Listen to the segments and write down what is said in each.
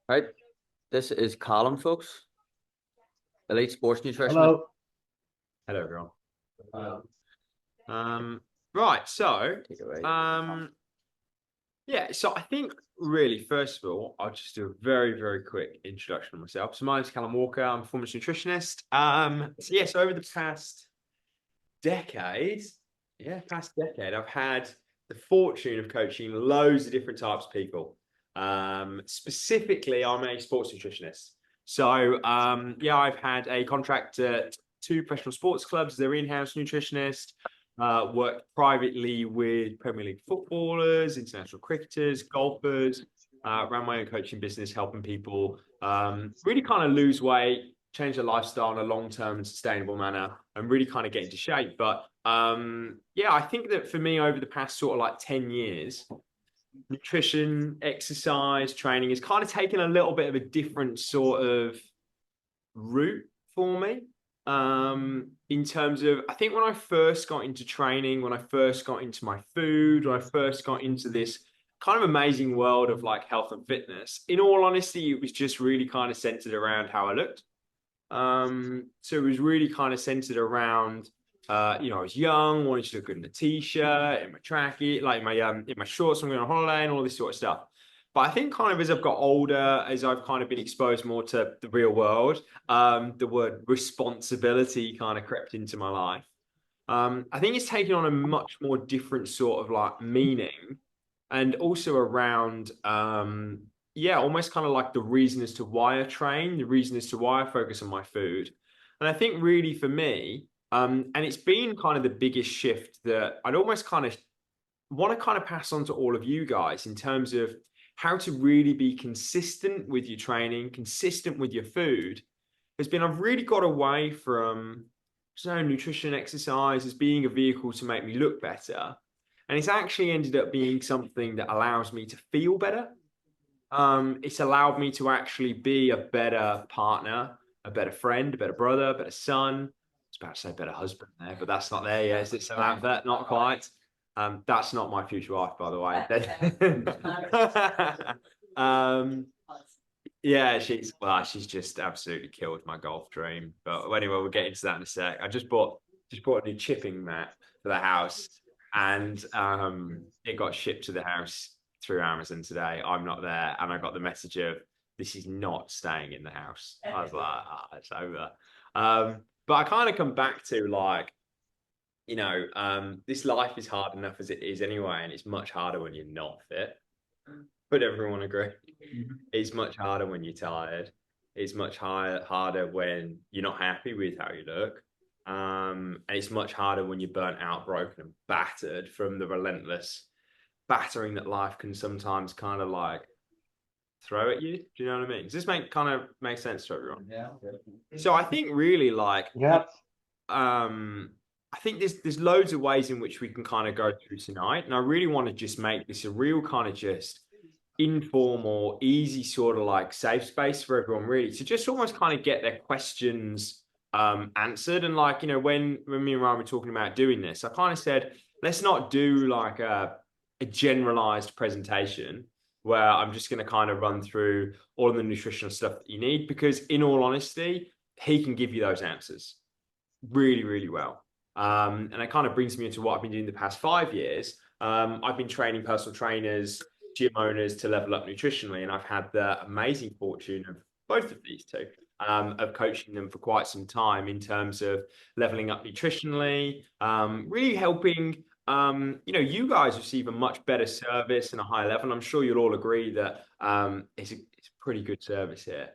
Right, this is Callum, folks. Elite Sports Nutritionist. Hello. Hello, everyone. Right, so Take it away. yeah, so I think really, first of all, I'll just do a very, very quick introduction of myself. So my name's Callum Walker. I'm a performance nutritionist. So over the past decade, I've had the fortune of coaching loads of different types of people. Specifically, I'm a sports nutritionist. So I've had a contract at two professional sports clubs. They're in-house nutritionist. Worked privately with Premier League footballers, international cricketers, golfers. Ran my own coaching business, helping people really kind of lose weight, change their lifestyle in a long-term and sustainable manner, and really kind of get into shape. But I think that for me, over the past sort of like 10 years, nutrition, exercise, training has kind of taken a little bit of a different sort of route for me. In terms of, I think when I first got into training, when I first got into my food, when I first got into this kind of amazing world of like health and fitness, in all honesty, it was just really kind of centered around how I looked. So it was really kind of centered around, I was young, wanted to look good in a t-shirt, in my trackie, like in my shorts, I'm going on holiday and all this sort of stuff. But I think kind of as I've got older, as I've kind of been exposed more to the real world, the word responsibility kind of crept into my life. I think it's taken on a much more different sort of like meaning, and also around, almost kind of like the reason as to why I train, the reason as to why I focus on my food. And I think really for me, and it's been kind of the biggest shift that I'd almost kind of want to kind of pass on to all of you guys in terms of how to really be consistent with your training, consistent with your food, has been I've really got away from nutrition, exercise as being a vehicle to make me look better. And it's actually ended up being something that allows me to feel better. It's allowed me to actually be a better partner, a better friend, a better brother, a better son. I was about to say better husband there, but that's not there yet. It's allowed that, not quite. That's not my future wife, by the way. She's just absolutely killed my golf dream. But anyway, we'll get into that in a sec. I just bought a new chipping mat for the house, and it got shipped to the house through Amazon today. I'm not there, and I got the message of this is not staying in the house. I was like, it's over. But I kind of come back to like, this life is hard enough as it is anyway, and it's much harder when you're not fit. But everyone agree. It's much harder when you're tired. It's much harder when you're not happy with how you look. And it's much harder when you're burnt out, broken, and battered from the relentless battering that life can sometimes kind of like throw at you. Do you know what I mean? Does this make sense to everyone? Yeah. So I think really like, I think there's loads of ways in which we can kind of go through tonight. And I really want to just make this a real kind of just informal, easy sort of like safe space for everyone really to just almost kind of get their questions answered. And like, when me and Ryan were talking about doing this, I kind of said, let's not do like a generalized presentation where I'm just going to kind of run through all of the nutritional stuff that you need, because in all honesty, he can give you those answers really, really well. And it kind of brings me into what I've been doing the past 5 years. I've been training personal trainers, gym owners to level up nutritionally, and I've had the amazing fortune of both of these two, of coaching them for quite some time in terms of leveling up nutritionally, really helping you guys receive a much better service and a higher level. And I'm sure you'll all agree that it's a pretty good service here.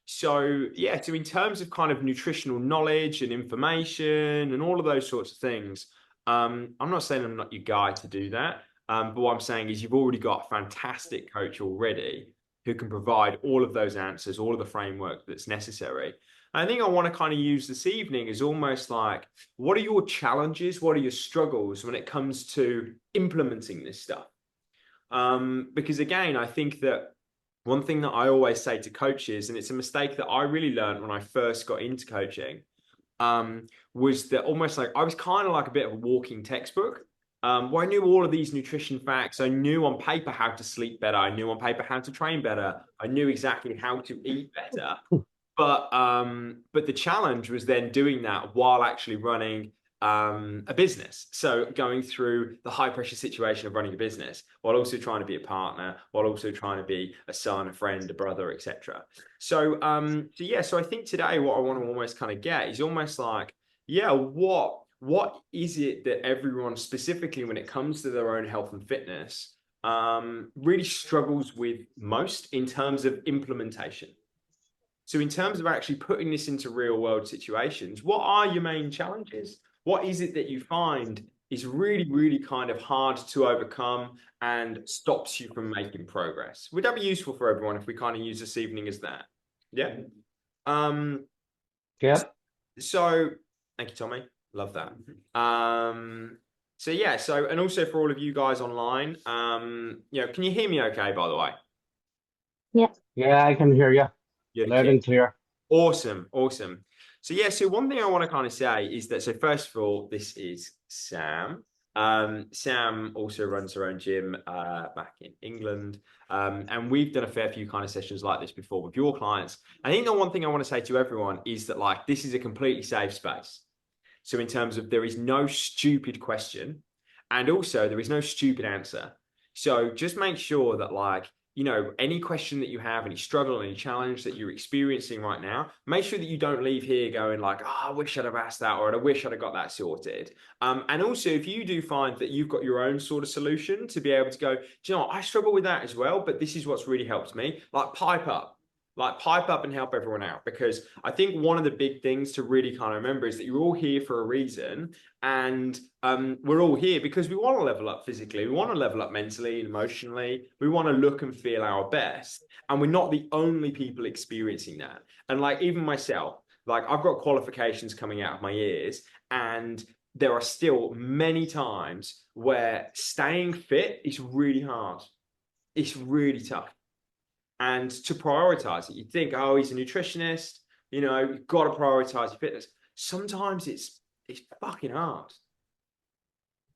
So in terms of kind of nutritional knowledge and information and all of those sorts of things, I'm not saying I'm not your guy to do that. But what I'm saying is you've already got a fantastic coach already who can provide all of those answers, all of the framework that's necessary. And I think I want to kind of use this evening as almost like, what are your challenges? What are your struggles when it comes to implementing this stuff? Because again, I think that one thing that I always say to coaches, and it's a mistake that I really learned when I first got into coaching, was that almost like I was kind of like a bit of a walking textbook. Well, I knew all of these nutrition facts. I knew on paper how to sleep better. I knew on paper how to train better. I knew exactly how to eat better. But the challenge was then doing that while actually running a business. So going through the high pressure situation of running a business while also trying to be a partner, while also trying to be a son, a friend, a brother, etc. So I think today what I want to almost kind of get is almost like, yeah, what is it that everyone, specifically when it comes to their own health and fitness, really struggles with most in terms of implementation? So, in terms of actually putting this into real world situations, what are your main challenges? What is it that you find is really, really kind of hard to overcome and stops you from making progress? Would that be useful for everyone if we kind of use this evening as that? Yeah. Um, Yeah. so thank you, Tommy. Love that. So yeah, and also for all of you guys online, can you hear me okay, by the way? Yeah. Yeah, I can hear you You're loud and clear. awesome. So one thing I want to kind of say is that, so first of all, this is Sam. Sam also runs her own gym back in England. And we've done a fair few kind of sessions like this before with your clients. I think the one thing I want to say to everyone is that, like, this is a completely safe space. So in terms of, there is no stupid question, and also there is no stupid answer. So just make sure that, like, any question that you have, any struggle, any challenge that you're experiencing right now, make sure that you don't leave here going like, oh, I wish I'd have asked that, or I wish I'd have got that sorted. And also, if you do find that you've got your own sort of solution to be able to go, do you know what, I struggle with that as well, but this is what's really helped me, like pipe up and help everyone out. Because I think one of the big things to really kind of remember is that you're all here for a reason. And we're all here because we want to level up physically. We want to level up mentally and emotionally. We want to look and feel our best. And we're not the only people experiencing that. And like, even myself, like, I've got qualifications coming out of my ears, and there are still many times where staying fit is really hard. It's really tough. And to prioritize it, you think, oh, he's a nutritionist, you've got to prioritize your fitness. Sometimes it's fucking hard.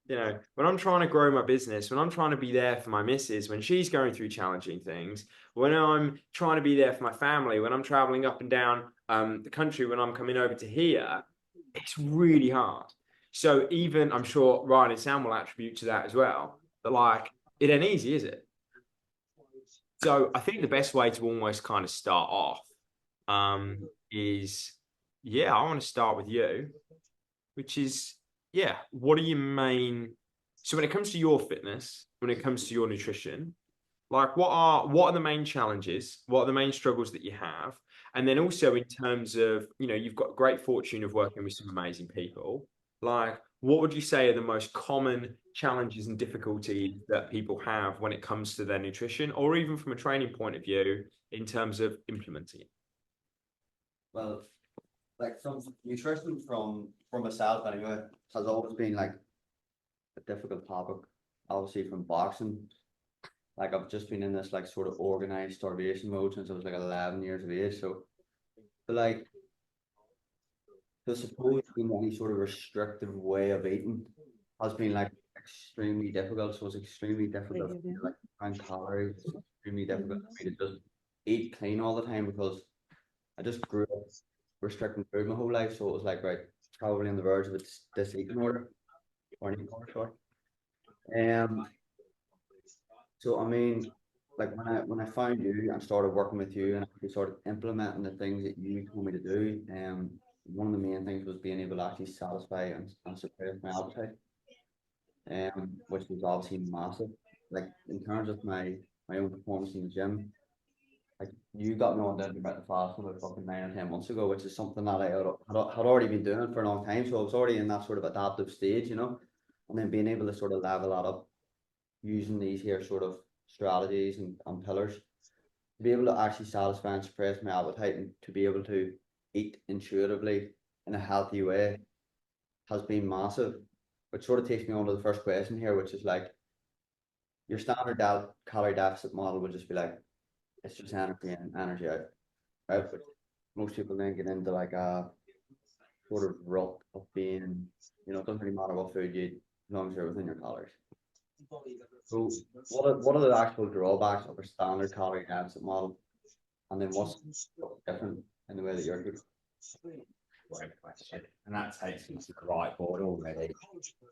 When I'm trying to grow my business, when I'm trying to be there for my missus, when she's going through challenging things, when I'm trying to be there for my family, when I'm traveling up and down the country, when I'm coming over to here, it's really hard. So even, I'm sure Ryan and Sam will attribute to that as well, but like, it ain't easy, is it? So I think the best way to almost kind of start off is, yeah, I want to start with you, which is, yeah, what are your main, so when it comes to your fitness, when it comes to your nutrition, like, what are the main challenges? What are the main struggles that you have? And then also, in terms of, you've got great fortune of working with some amazing people. Like, what would you say are the most common challenges and difficulties that people have when it comes to their nutrition, or even from a training point of view, in terms of implementing it? Well, like, from nutrition from myself anyway has always been like a difficult topic. Obviously from boxing, like, I've just been in this like sort of organized starvation mode since I was like 11 years of age. So, but like, to suppose in any sort of restrictive way of eating has been like extremely difficult. So it's extremely difficult for me to like count calories. It's extremely difficult for me to just eat clean all the time, because I just grew up restricting food my whole life. So it was like, right, probably on the verge of this eating order, or an eating order, sorry. So I mean, like, when I found you and started working with you and actually started implementing the things that you told me to do, one of the main things was being able to actually satisfy and suppress my appetite, which was obviously massive. Like, in terms of my own performance in the gym, like, you got me on the intermittent fasting about fucking 9 or 10 months ago, which is something that had already been doing for a long time. So I was already in that sort of adaptive stage, and then being able to sort of level that up using these here sort of strategies and pillars to be able to actually satisfy and suppress my appetite, and to be able to eat intuitively in a healthy way has been massive. Which sort of takes me on to the first question here, which is like, your standard calorie deficit model would just be like, it's just energy in, energy out, right? But most people then get into like a sort of rut of being, it doesn't really matter what food you eat, as long as you're within your calories. So what are the actual drawbacks of a standard calorie deficit model? And then what's different in the way that you're good? Great question. And that takes me to the right board already.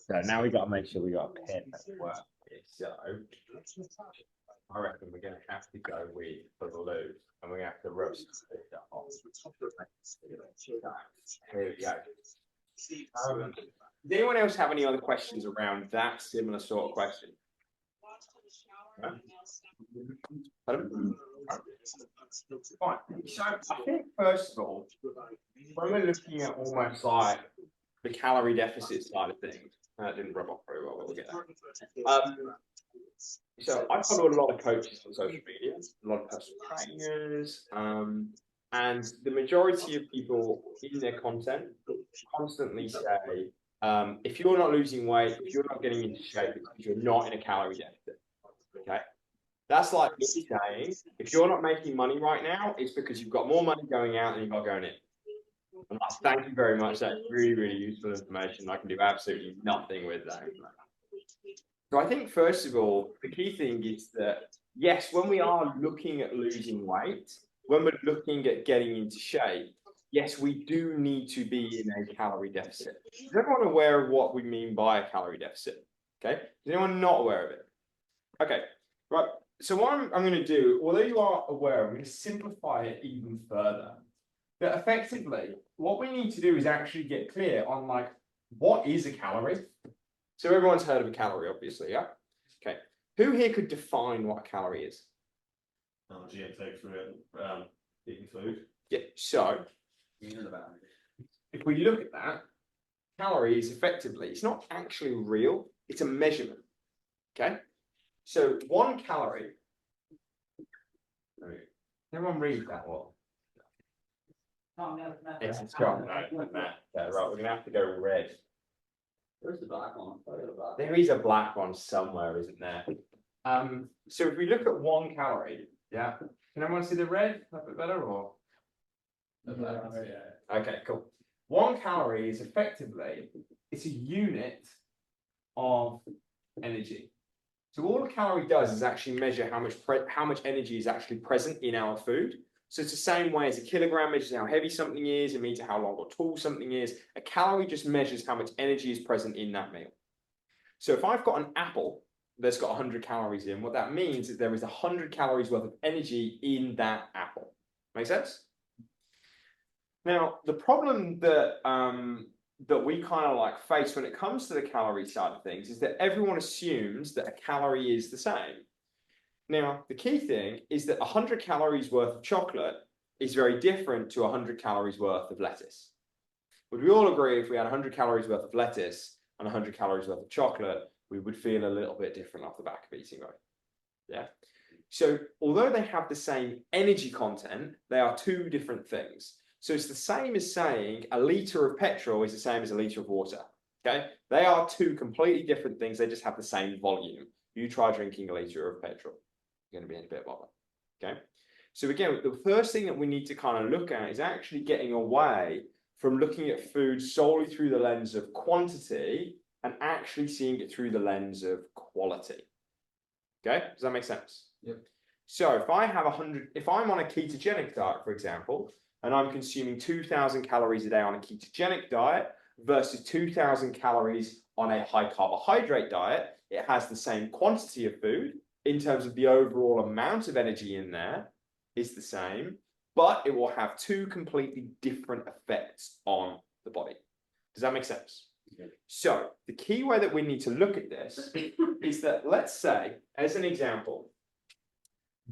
So now we got to make sure we got a pen that works. So I reckon we're going to have to go with for the loop, and we're going to have to roast that off. Here we go. Does anyone else have any other questions around that similar sort of question? Pardon? Fine. So I think first of all, when we're looking at almost like the calorie deficit side of things, that didn't rub off very well, but we'll get that. So I follow a lot of coaches on social media, a lot of personal trainers, and the majority of people in their content constantly say, if you're not losing weight, if you're not getting into shape, it's because you're not in a calorie deficit. Okay. That's like me saying, if you're not making money right now, it's because you've got more money going out than you've got going in. And thank you very much. That's really, really useful information. I can do absolutely nothing with that. So I think, first of all, the key thing is that, yes, when we are looking at losing weight, when we're looking at getting into shape, yes, we do need to be in a calorie deficit. Is everyone aware of what we mean by a calorie deficit? Okay. Is anyone not aware of it? Okay. Right. So what I'm going to do, although you are aware, I'm going to simplify it even further. But effectively, what we need to do is actually get clear on like, what is a calorie? So everyone's heard of a calorie, obviously, yeah? Okay. Who here could define what a calorie is? Energy intake through eating food. Yeah, so if we look at that, calories effectively, it's not actually real, it's a measurement. Okay? So 1 calorie. Everyone read that one. It's got right, we're gonna have to go red. Where's the black one? There is a black one somewhere, isn't there? So if we look at 1 calorie, yeah. Can everyone see the red? A bit better or? Okay, cool. 1 calorie is effectively, it's a unit of energy. So all a calorie does is actually measure how much energy is actually present in our food. So it's the same way as a kilogram measures how heavy something is, it means how long or tall something is. A calorie just measures how much energy is present in that meal. So if I've got an apple that's got 100 calories in, what that means is there is 100 calories worth of energy in that apple. Make sense? Now, the problem that that we kind of like face when it comes to the calorie side of things is that everyone assumes that a calorie is the same. Now, the key thing is that 100 calories worth of chocolate is very different to 100 calories worth of lettuce. Would we all agree if we had 100 calories worth of lettuce and 100 calories worth of chocolate, we would feel a little bit different off the back of eating, right? Yeah. So although they have the same energy content, they are 2 different things. So it's the same as saying a litre of petrol is the same as a litre of water. Okay. They are 2 completely different things. They just have the same volume. You try drinking a litre of petrol, you're going to be in a bit of bother. Okay. So again, the first thing that we need to kind of look at is actually getting away from looking at food solely through the lens of quantity and actually seeing it through the lens of quality. Okay. Does that make sense? Yep. So if I have 100, if I'm on a ketogenic diet, for example, and I'm consuming 2,000 calories a day on a ketogenic diet versus 2,000 calories on a high carbohydrate diet, it has the same quantity of food in terms of the overall amount of energy in there is the same, but it will have 2 completely different effects on the body. Does that make sense? Yeah. So the key way that we need to look at this is that, let's say, as an example,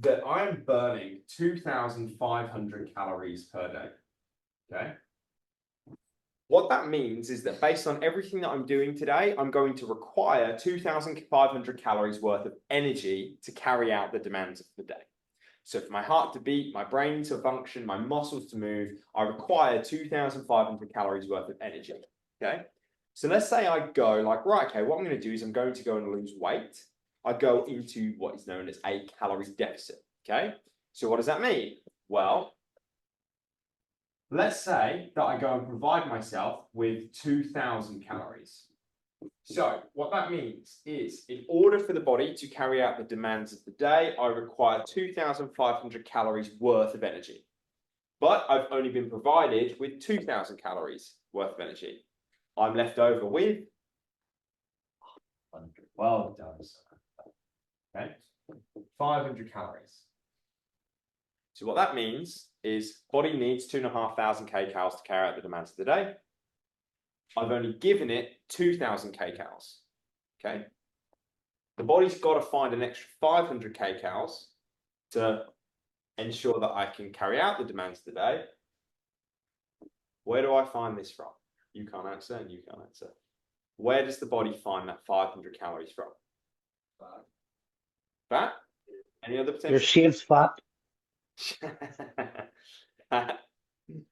that I'm burning 2,500 calories per day. Okay. What that means is that based on everything that I'm doing today, I'm going to require 2,500 calories worth of energy to carry out the demands of the day. So for my heart to beat, my brain to function, my muscles to move, I require 2,500 calories worth of energy. Okay. So let's say I go like, right, okay, what I'm going to do is I'm going to go and lose weight. I go into what is known as a calorie deficit. Okay. So what does that mean? Well, let's say that I go and provide myself with 2,000 calories. So what that means is in order for the body to carry out the demands of the day, I require 2,500 calories worth of energy. But I've only been provided with 2,000 calories worth of energy. I'm left over with 100. Well done, sir. Okay, 500 calories. So what that means is body needs 2,500 kcals to carry out the demands of the day. I've only given it 2,000 kcals. Okay, the body's got to find an extra 500 kcals to ensure that I can carry out the demands of the day. Where do I find this from? You can't answer and you can't answer. Where does the body find that 500 calories from? Fat? Any other potential? Your shape's fat.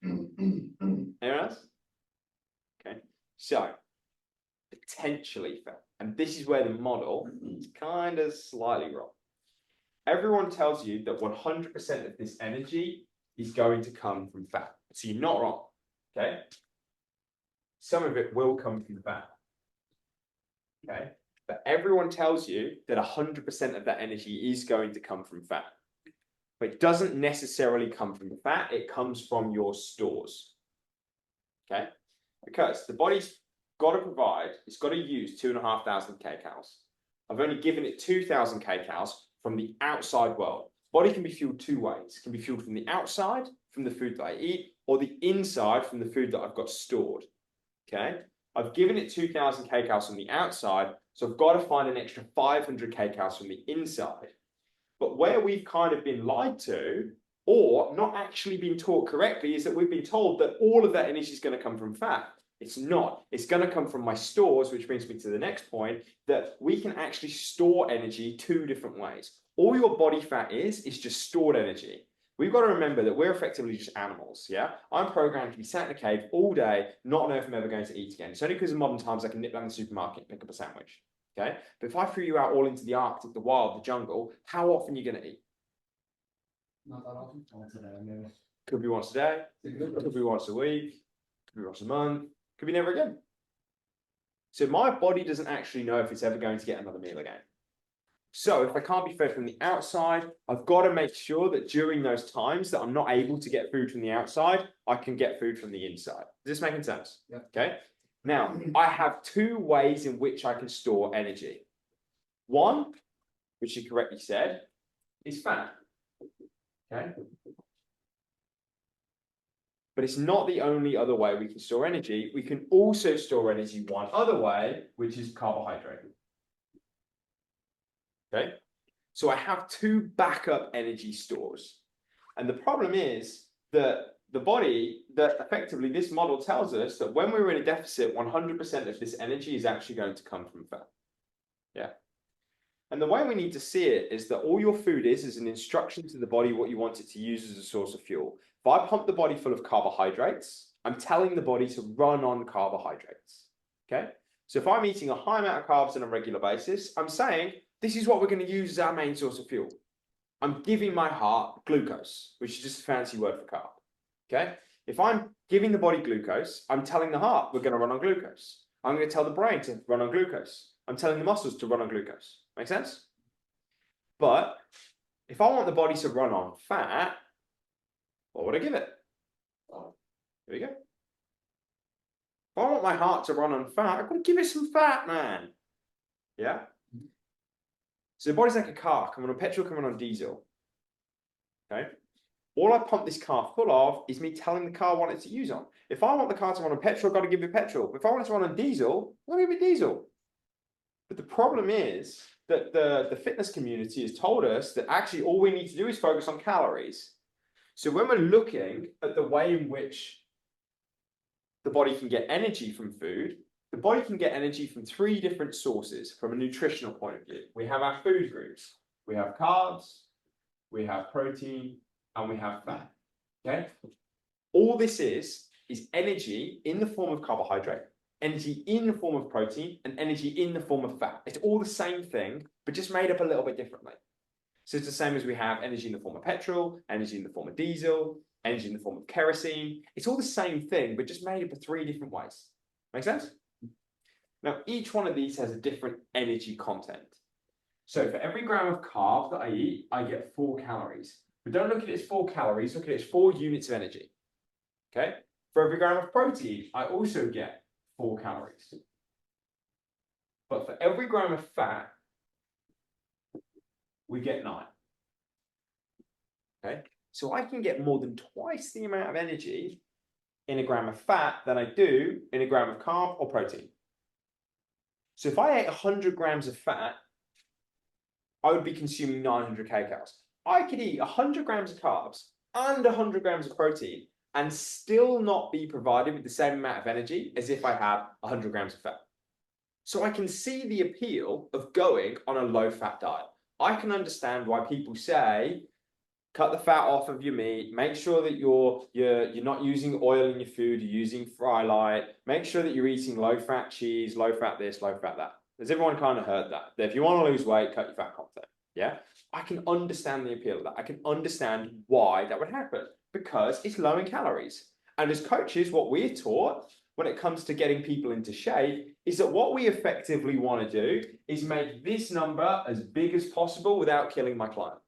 Anyone else? Okay, so potentially fat, and this is where the model is kind of slightly wrong. Everyone tells you that 100% of this energy is going to come from fat, so you're not wrong. Okay, some of it will come from fat. Okay, but everyone tells you that 100% of that energy is going to come from fat. But it doesn't necessarily come from fat, it comes from your stores. Okay, because the body's got to provide, it's got to use 2,500 kcals. I've only given it 2,000 kcals from the outside world. Body can be fueled two ways. It can be fueled from the outside, from the food that I eat, or the inside from the food that I've got stored. Okay, I've given it 2,000 kcals from the outside, so I've got to find an extra 500 kcals from the inside. But where we've kind of been lied to, or not actually been taught correctly, is that we've been told that all of that energy is going to come from fat. It's not. It's going to come from my stores, which brings me to the next point, that we can actually store energy two different ways. All your body fat is just stored energy. We've got to remember that we're effectively just animals, yeah? I'm programmed to be sat in a cave all day, not know if I'm ever going to eat again. It's only because in modern times I can nip down the supermarket and pick up a sandwich. Okay, but if I threw you out all into the Arctic, the wild, the jungle, how often are you going to eat? Not that often. Once a day, maybe. Could be once a day, could be once a week, could be once a month, could be never again. So my body doesn't actually know if it's ever going to get another meal again. So if I can't be fed from the outside, I've got to make sure that during those times that I'm not able to get food from the outside, I can get food from the inside. Is this making sense? Yeah. Okay. Now, I have two ways in which I can store energy. One, which you correctly said, is fat. Okay. But it's not the only other way we can store energy. We can also store energy one other way, which is carbohydrate. Okay. So I have two backup energy stores. And the problem is that the body, that effectively this model tells us that when we're in a deficit, 100% of this energy is actually going to come from fat. Yeah. And the way we need to see it is that all your food is an instruction to the body what you want it to use as a source of fuel. If I pump the body full of carbohydrates, I'm telling the body to run on carbohydrates. Okay. So if I'm eating a high amount of carbs on a regular basis, I'm saying this is what we're going to use as our main source of fuel. I'm giving my heart glucose, which is just a fancy word for carb. Okay, if I'm giving the body glucose, I'm telling the heart we're going to run on glucose. I'm going to tell the brain to run on glucose. I'm telling the muscles to run on glucose. Make sense? But if I want the body to run on fat, what would I give it? Here we go. If I want my heart to run on fat, I've got to give it some fat, man. Yeah? So the body's like a car. Can run on petrol, can run on diesel. Okay? All I pump this car full of is me telling the car what it's to use on. If I want the car to run on petrol, I've got to give it petrol. If I want it to run on diesel, I'm going to give it diesel. But the problem is that the fitness community has told us that actually all we need to do is focus on calories. So when we're looking at the way in which the body can get energy from food, the body can get energy from three different sources from a nutritional point of view. We have our food groups. We have carbs, we have protein, and we have fat. Okay. All this is energy in the form of carbohydrate, energy in the form of protein, and energy in the form of fat. It's all the same thing, but just made up a little bit differently. So it's the same as we have energy in the form of petrol, energy in the form of diesel, energy in the form of kerosene. It's all the same thing, but just made up of three different ways. Make sense? Now, each one of these has a different energy content. So for every gram of carb that I eat, I get 4 calories. But don't look at it as 4 calories, look at it as 4 units of energy. Okay? For every gram of protein, I also get 4 calories. But for every gram of fat, we get 9. Okay? So I can get more than twice the amount of energy in a gram of fat than I do in a gram of carb or protein. So if I ate 100 grams of fat, I would be consuming 900 kcals. I could eat 100 grams of carbs and 100 grams of protein and still not be provided with the same amount of energy as if I had 100 grams of fat. So I can see the appeal of going on a low-fat diet. I can understand why people say, cut the fat off of your meat, make sure that you're not using oil in your food, you're using fry light, make sure that you're eating low-fat cheese, low-fat this, low-fat that. Has everyone kind of heard that? That if you want to lose weight, cut your fat content. Yeah? I can understand the appeal of that. I can understand why that would happen because it's low in calories. And as coaches, what we're taught when it comes to getting people into shape is that what we effectively want to do is make this number as big as possible without killing my client.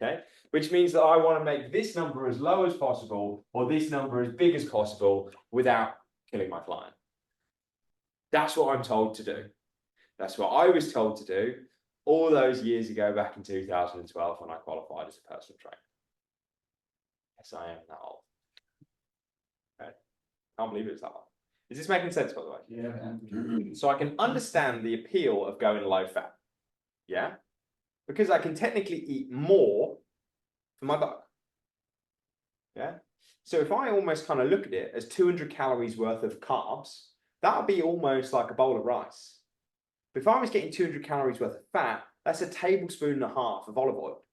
Okay, which means that I want to make this number as low as possible or this number as big as possible without killing my client. That's what I'm told to do. That's what I was told to do all those years ago back in 2012 when I qualified as a personal trainer. Yes, I am that old. Okay. Can't believe it's that old. Is this making sense, by the way? Yeah. So I can understand the appeal of going low fat. Yeah? Because I can technically eat more for my buck. Yeah? So if I almost kind of look at it as 200 calories worth of carbs, that would be almost like a bowl of rice. But if I was getting 200 calories worth of fat, that's a tablespoon and a half of olive oil.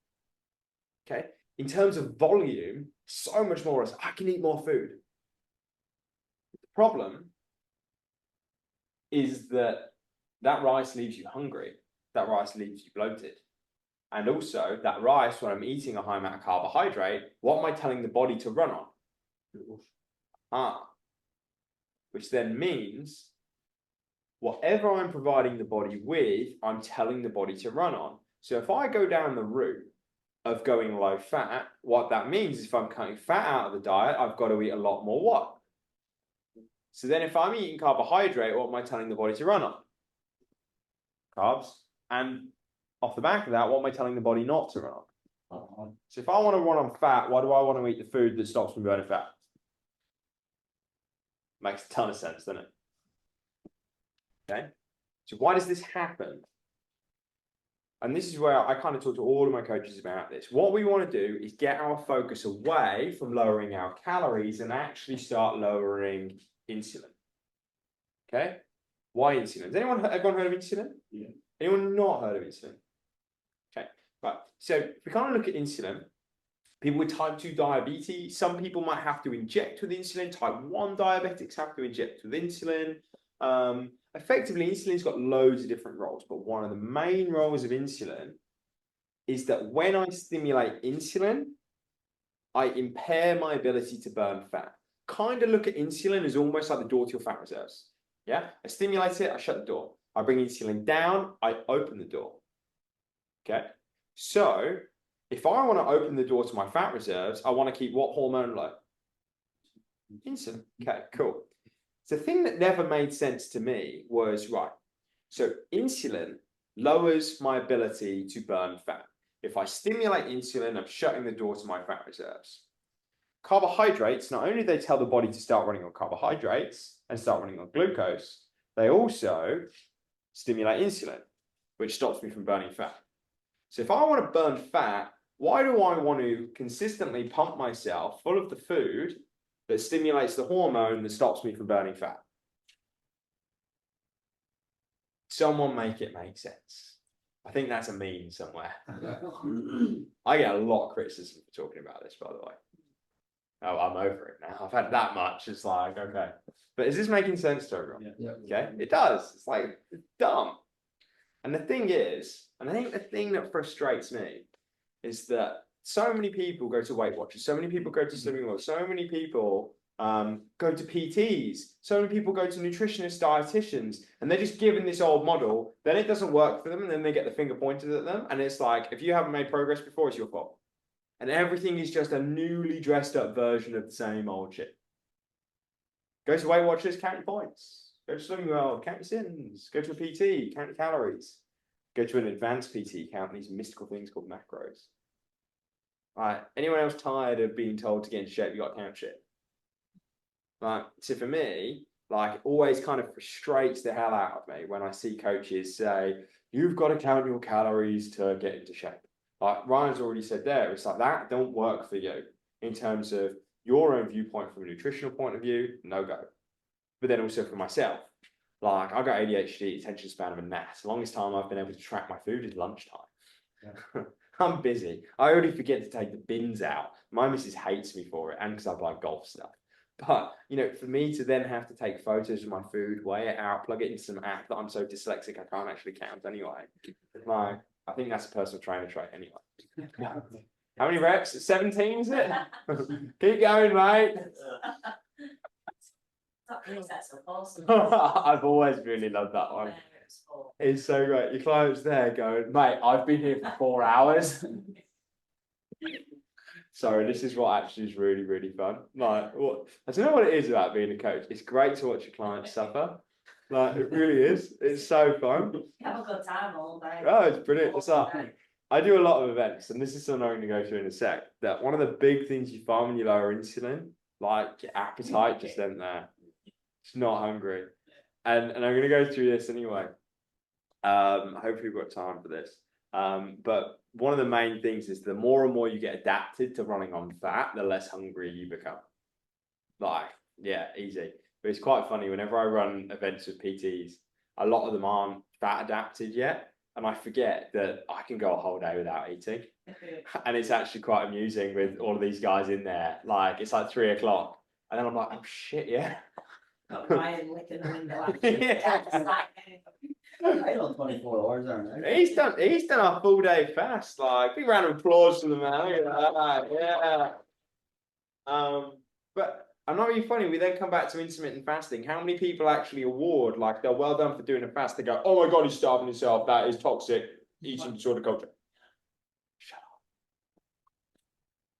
Okay? In terms of volume, so much more rice. I can eat more food. The problem is that that rice leaves you hungry. That rice leaves you bloated. And also, that rice, when I'm eating a high amount of carbohydrate, what am I telling the body to run on? Which then means whatever I'm providing the body with, I'm telling the body to run on. So if I go down the route of going low fat, what that means is if I'm cutting fat out of the diet, I've got to eat a lot more what? So then if I'm eating carbohydrate, what am I telling the body to run on? Carbs. And off the back of that, what am I telling the body not to run on? So if I want to run on fat, why do I want to eat the food that stops me burning fat? Makes a ton of sense, doesn't it? Okay. So why does this happen? And this is where I kind of talk to all of my coaches about this. What we want to do is get our focus away from lowering our calories and actually start lowering insulin. Okay. Why insulin? Has everyone heard of insulin? Yeah. Anyone not heard of insulin? Okay. Right. So if we kind of look at insulin, people with type 2 diabetes, some people might have to inject with insulin. Type 1 diabetics have to inject with insulin. Effectively, insulin's got loads of different roles, but one of the main roles of insulin is that when I stimulate insulin, I impair my ability to burn fat. Kind of look at insulin as almost like the door to your fat reserves. Yeah, I stimulate it, I shut the door. I bring insulin down, I open the door. Okay, so if I want to open the door to my fat reserves, I want to keep what hormone low? Insulin. Okay, cool. The thing that never made sense to me was, right, so insulin lowers my ability to burn fat. If I stimulate insulin, I'm shutting the door to my fat reserves. Carbohydrates, not only do they tell the body to start running on carbohydrates and start running on glucose, they also stimulate insulin, which stops me from burning fat. So if I want to burn fat, why do I want to consistently pump myself full of the food that stimulates the hormone that stops me from burning fat? Someone make it make sense. I think that's a meme somewhere. I get a lot of criticism for talking about this, by the way. Oh, I'm over it now. I've had that much. It's like, okay. But is this making sense to everyone? Yeah. Okay, it does. It's like, it's dumb. And the thing is, and I think the thing that frustrates me is that so many people go to Weight Watchers, so many people go to Slimming World, so many people Go to PTs. So many people go to nutritionists, dietitians, and they're just given this old model. Then it doesn't work for them, and then they get the finger pointed at them. And it's like, if you haven't made progress before, it's your fault. And everything is just a newly dressed up version of the same old shit. Go to Weight Watchers, count your points. Go to Swimming World, count your sins. Go to a PT, count your calories. Go to an advanced PT, count these mystical things called macros. Right? Anyone else tired of being told to get in shape? You got to count shit. Right? So for me, like, it always kind of frustrates the hell out of me when I see coaches say, "You've got to count your calories to get into shape." Like Ryan's already said there, it's like that don't work for you in terms of your own viewpoint from a nutritional point of view, no go. But then also for myself, like I got ADHD, attention span of a gnat. The longest time I've been able to track my food is lunchtime. Yeah. I'm busy. I already forget to take the bins out. My missus hates me for it, and because I buy golf stuff. But you know, for me to then have to take photos of my food, weigh it out, plug it into some app that I'm so dyslexic I can't actually count anyway. Like, I think that's a personal trainer trait anyway. How many reps? 17, is it? Keep going, mate. I've always really loved that one. It's so great. Your client's there going, "Mate, I've been here for 4 hours." Sorry, this is what actually is really, really fun. Like, what I don't know what it is about being a coach. It's great to watch your clients suffer. Like, it really is. It's so fun. Have a good time all day. Oh, it's brilliant. It's like, I do a lot of events, and this is something I'm going to go through in a sec. That one of the big things you find when you lower insulin, like your appetite just isn't there. It's not hungry. And I'm going to go through this anyway. Hopefully we've got time for this. But one of the main things is the more and more you get adapted to running on fat, the less hungry you become. Like, yeah, easy. But it's quite funny. Whenever I run events with PTs, a lot of them aren't fat adapted yet. And I forget that I can go a whole day without eating. And it's actually quite amusing with all of these guys in there. Like, it's like 3 o'clock. And then I'm like, oh shit, yeah. Got Ryan licking the window. Yeah. I don't 24 hours, aren't I? He's done a full day fast. Like, big round of applause to the man. Look at that. Yeah. But I'm not being funny. We then come back to intermittent fasting. How many people actually award, like, they're well done for doing a fast? They go, "Oh my God, he's starving himself. That is toxic eating disorder culture." Shut up.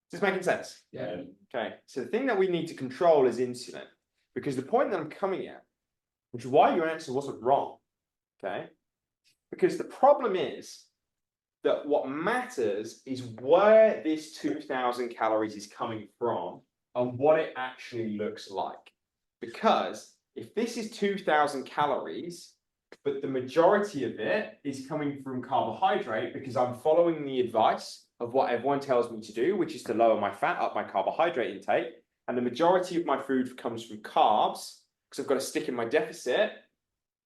Is this making sense? Yeah. Okay. So the thing that we need to control is insulin, because the point that I'm coming at, which is why your answer wasn't wrong. Okay, because the problem is that what matters is where this 2,000 calories is coming from and what it actually looks like. Because if this is 2,000 calories, but the majority of it is coming from carbohydrate, because I'm following the advice of what everyone tells me to do, which is to lower my fat, up my carbohydrate intake, and the majority of my food comes from carbs, because I've got to stick in my deficit.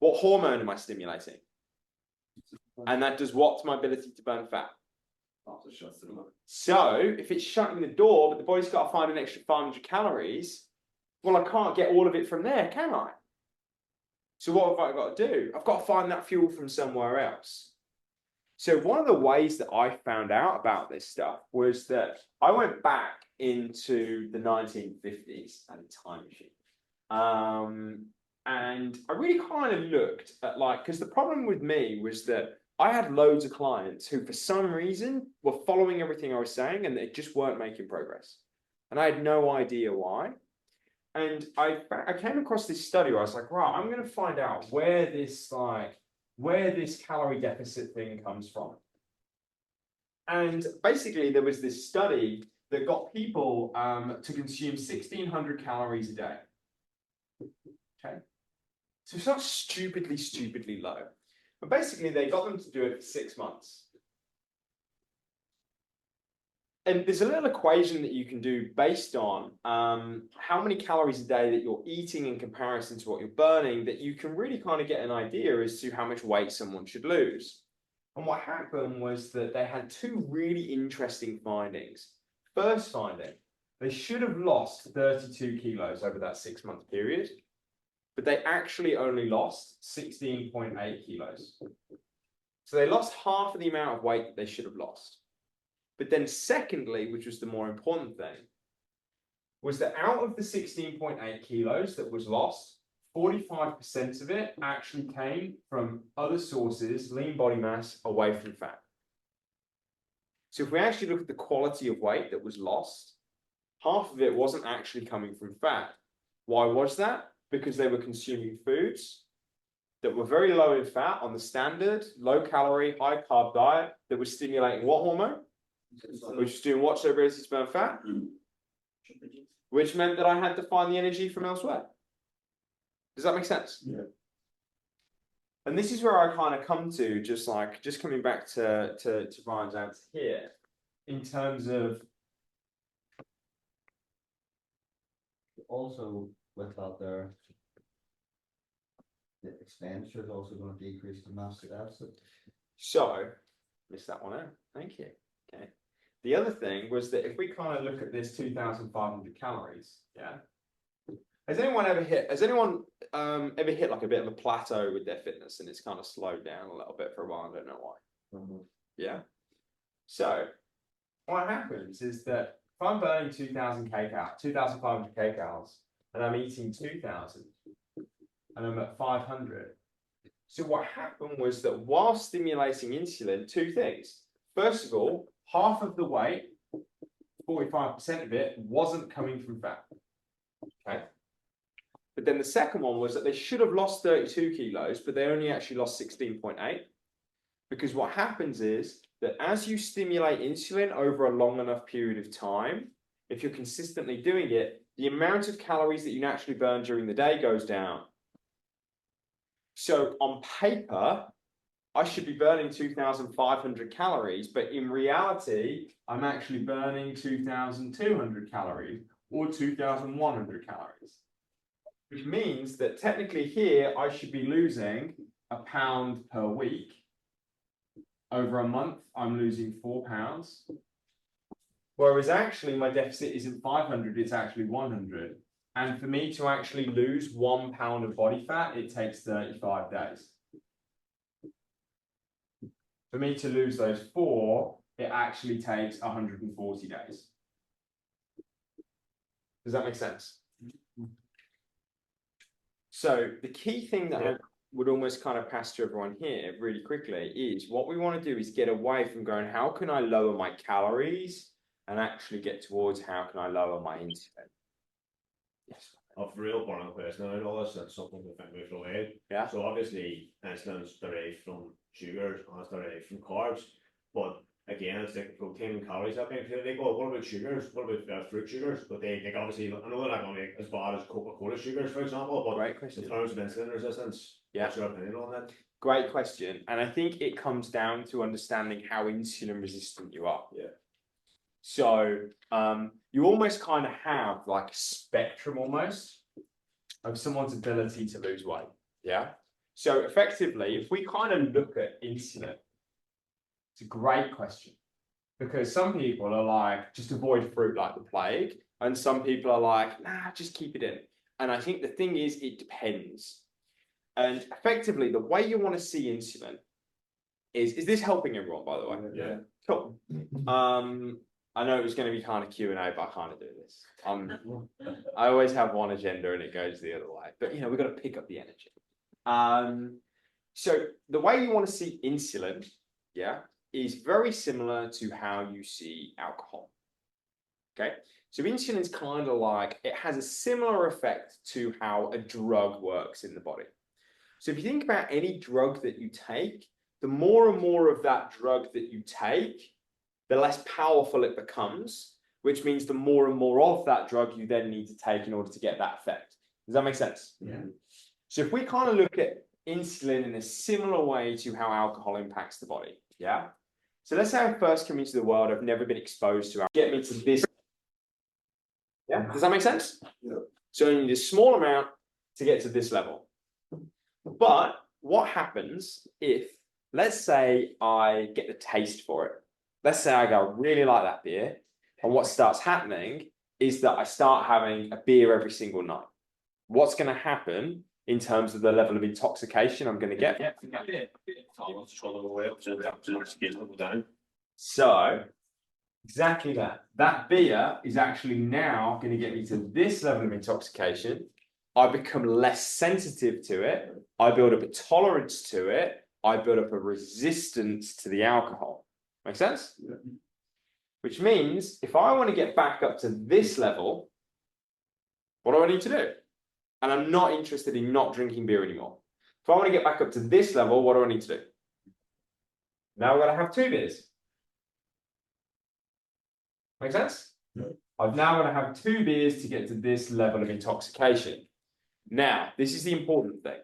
What hormone am I stimulating? And that does what to my ability to burn fat? So if it's shutting the door, but the body's got to find an extra 500 calories, well, I can't get all of it from there, can I? So what have I got to do? I've got to find that fuel from somewhere else. So one of the ways that I found out about this stuff was that I went back into the 1950s at a time machine. And I really kind of looked at, like, because the problem with me was that I had loads of clients who, for some reason, were following everything I was saying and they just weren't making progress. And I had no idea why. And I came across this study where I was like, right, I'm going to find out where this calorie deficit thing comes from. And basically, there was this study that got people to consume 1,600 calories a day. Okay. So it's not stupidly low. But basically, they got them to do it for 6 months. And there's a little equation that you can do based on how many calories a day that you're eating in comparison to what you're burning, that you can really kind of get an idea as to how much weight someone should lose. And what happened was that they had 2 really interesting findings. First finding, they should have lost 32 kilos over that 6-month period, but they actually only lost 16.8 kilos. So they lost half of the amount of weight that they should have lost. But then secondly, which was the more important thing, was that out of the 16.8 kilos that was lost, 45% of it actually came from other sources, lean body mass, away from fat. So if we actually look at the quality of weight that was lost, half of it wasn't actually coming from fat. Why was that? Because they were consuming foods that were very low in fat on the standard, low calorie, high carb diet that was stimulating what hormone? Which was doing what to ability to burn fat? Which meant that I had to find the energy from elsewhere. Does that make sense? Yeah. And this is where I kind of come to, just coming back to Brian's answer here, in terms of Also, with that there, the expenditure is also going to decrease the mass deficit. so, missed that one out. Thank you. Okay. The other thing was that if we kind of look at this 2,500 calories, yeah. Has anyone ever hit like a bit of a plateau with their fitness and it's kind of slowed down a little bit for a while? I don't know why. Yeah. So what happens is that if I'm burning 2,500 kcals and I'm eating 2,000 and I'm at 500. So what happened was that while stimulating insulin, two things. First of all, half of the weight, 45% of it, wasn't coming from fat. Okay. But then the second one was that they should have lost 32 kilos, but they only actually lost 16.8. Because what happens is that as you stimulate insulin over a long enough period of time, if you're consistently doing it, the amount of calories that you naturally burn during the day goes down. So on paper, I should be burning 2,500 calories, but in reality, I'm actually burning 2,200 calories or 2,100 calories. Which means that technically here, I should be losing a pound per week. Over a month, I'm losing 4 pounds. Whereas actually my deficit isn't 500, it's actually 100. And for me to actually lose 1 pound of body fat, it takes 35 days. For me to lose those 4, it actually takes 140 days. Does that make sense? So the key thing that I would almost kind of pass to everyone here really quickly is what we want to do is get away from going, how can I lower my calories and actually get towards how can I lower my insulin? Yes. Of real burning question and all this, that's something we think we've related. Yeah. So obviously insulin's derived from sugars and it's derived from carbs, but again, it's like protein and calories up there. They go, what about sugars? What about fruit sugars? But they like obviously, I know they're not going to make as bad as Coca-Cola sugars, for example. But Great question. in terms of insulin resistance, what's your opinion on that? Great question. And I think it comes down to understanding how insulin resistant you are. Yeah. So you almost kind of have like a spectrum almost of someone's ability to lose weight. Yeah. So effectively, if we kind of look at insulin, it's a great question because some people are like, just avoid fruit like the plague. And some people are like, nah, just keep it in. And I think the thing is, it depends. And effectively, the way you want to see insulin is this helping everyone, by the way? Yeah. Cool. I know it was going to be kind of Q&A, but I can't do this. I always have one agenda and it goes the other way. But, you know, we've got to pick up the energy. So the way you want to see insulin, yeah, is very similar to how you see alcohol. Okay, so insulin is kind of like, it has a similar effect to how a drug works in the body. So if you think about any drug that you take, the more and more of that drug that you take, the less powerful it becomes, which means the more and more of that drug you then need to take in order to get that effect. Does that make sense? Yeah. So if we kind of look at insulin in a similar way to how alcohol impacts the body, yeah? So let's say I first come into the world, I've never been exposed to alcohol. Get me to this. Yeah, does that make sense? Yeah. So I need a small amount to get to this level. But what happens if, let's say I get the taste for it. Let's say I go, I really like that beer. And what starts happening is that I start having a beer every single night. What's going to happen in terms of the level of intoxication I'm going to get? So Exactly that. That beer is actually now going to get me to this level of intoxication. I become less sensitive to it. I build up a tolerance to it. I build up a resistance to the alcohol. Make sense? Yeah. Which means if I want to get back up to this level, what do I need to do? And I'm not interested in not drinking beer anymore. If I want to get back up to this level, what do I need to do? Now I've got to have 2 beers. Make sense? Yeah. I've now got to have 2 beers to get to this level of intoxication. Now, this is the important thing.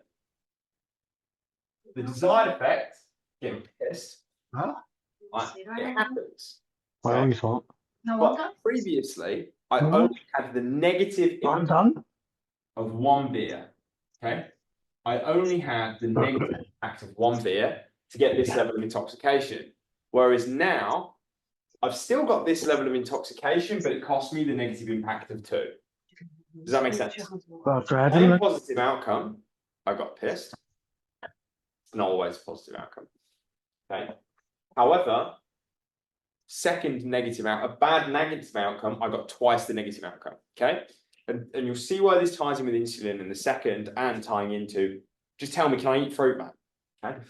The desired effect, getting pissed, it happens. Well, you thought. But previously, I Mhm. only had the negative I'm impact done. of 1 beer. Okay? I only had the negative impact of 1 beer to get this level of intoxication. Whereas now, I've still got this level of intoxication, but it cost me the negative impact of 2. Does that make sense? That's right. Same positive outcome, I got pissed. It's not always a positive outcome. Okay. However, a bad negative outcome, I got twice the negative outcome. Okay. And you'll see why this ties in with insulin in the second and tying into, just tell me, can I eat fruit, man? Okay.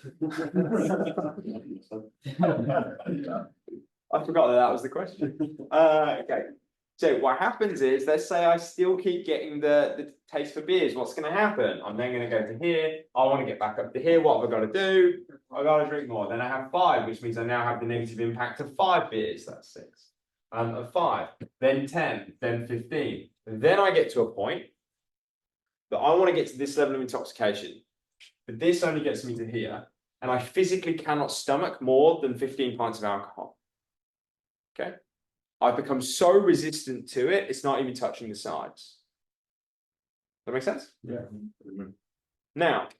I forgot that was the question. Okay. So what happens is, let's say I still keep getting the taste for beers. What's going to happen? I'm then going to go to here. I want to get back up to here. What have I got to do? I've got to drink more. Then I have 5, which means I now have the negative impact of 5 beers. That's 6. Of 5. Then 10. Then 15. And then I get to a point that I want to get to this level of intoxication. But this only gets me to here. And I physically cannot stomach more than 15 pints of alcohol. Okay. I've become so resistant to it, it's not even touching the sides. That make sense? Yeah. Now,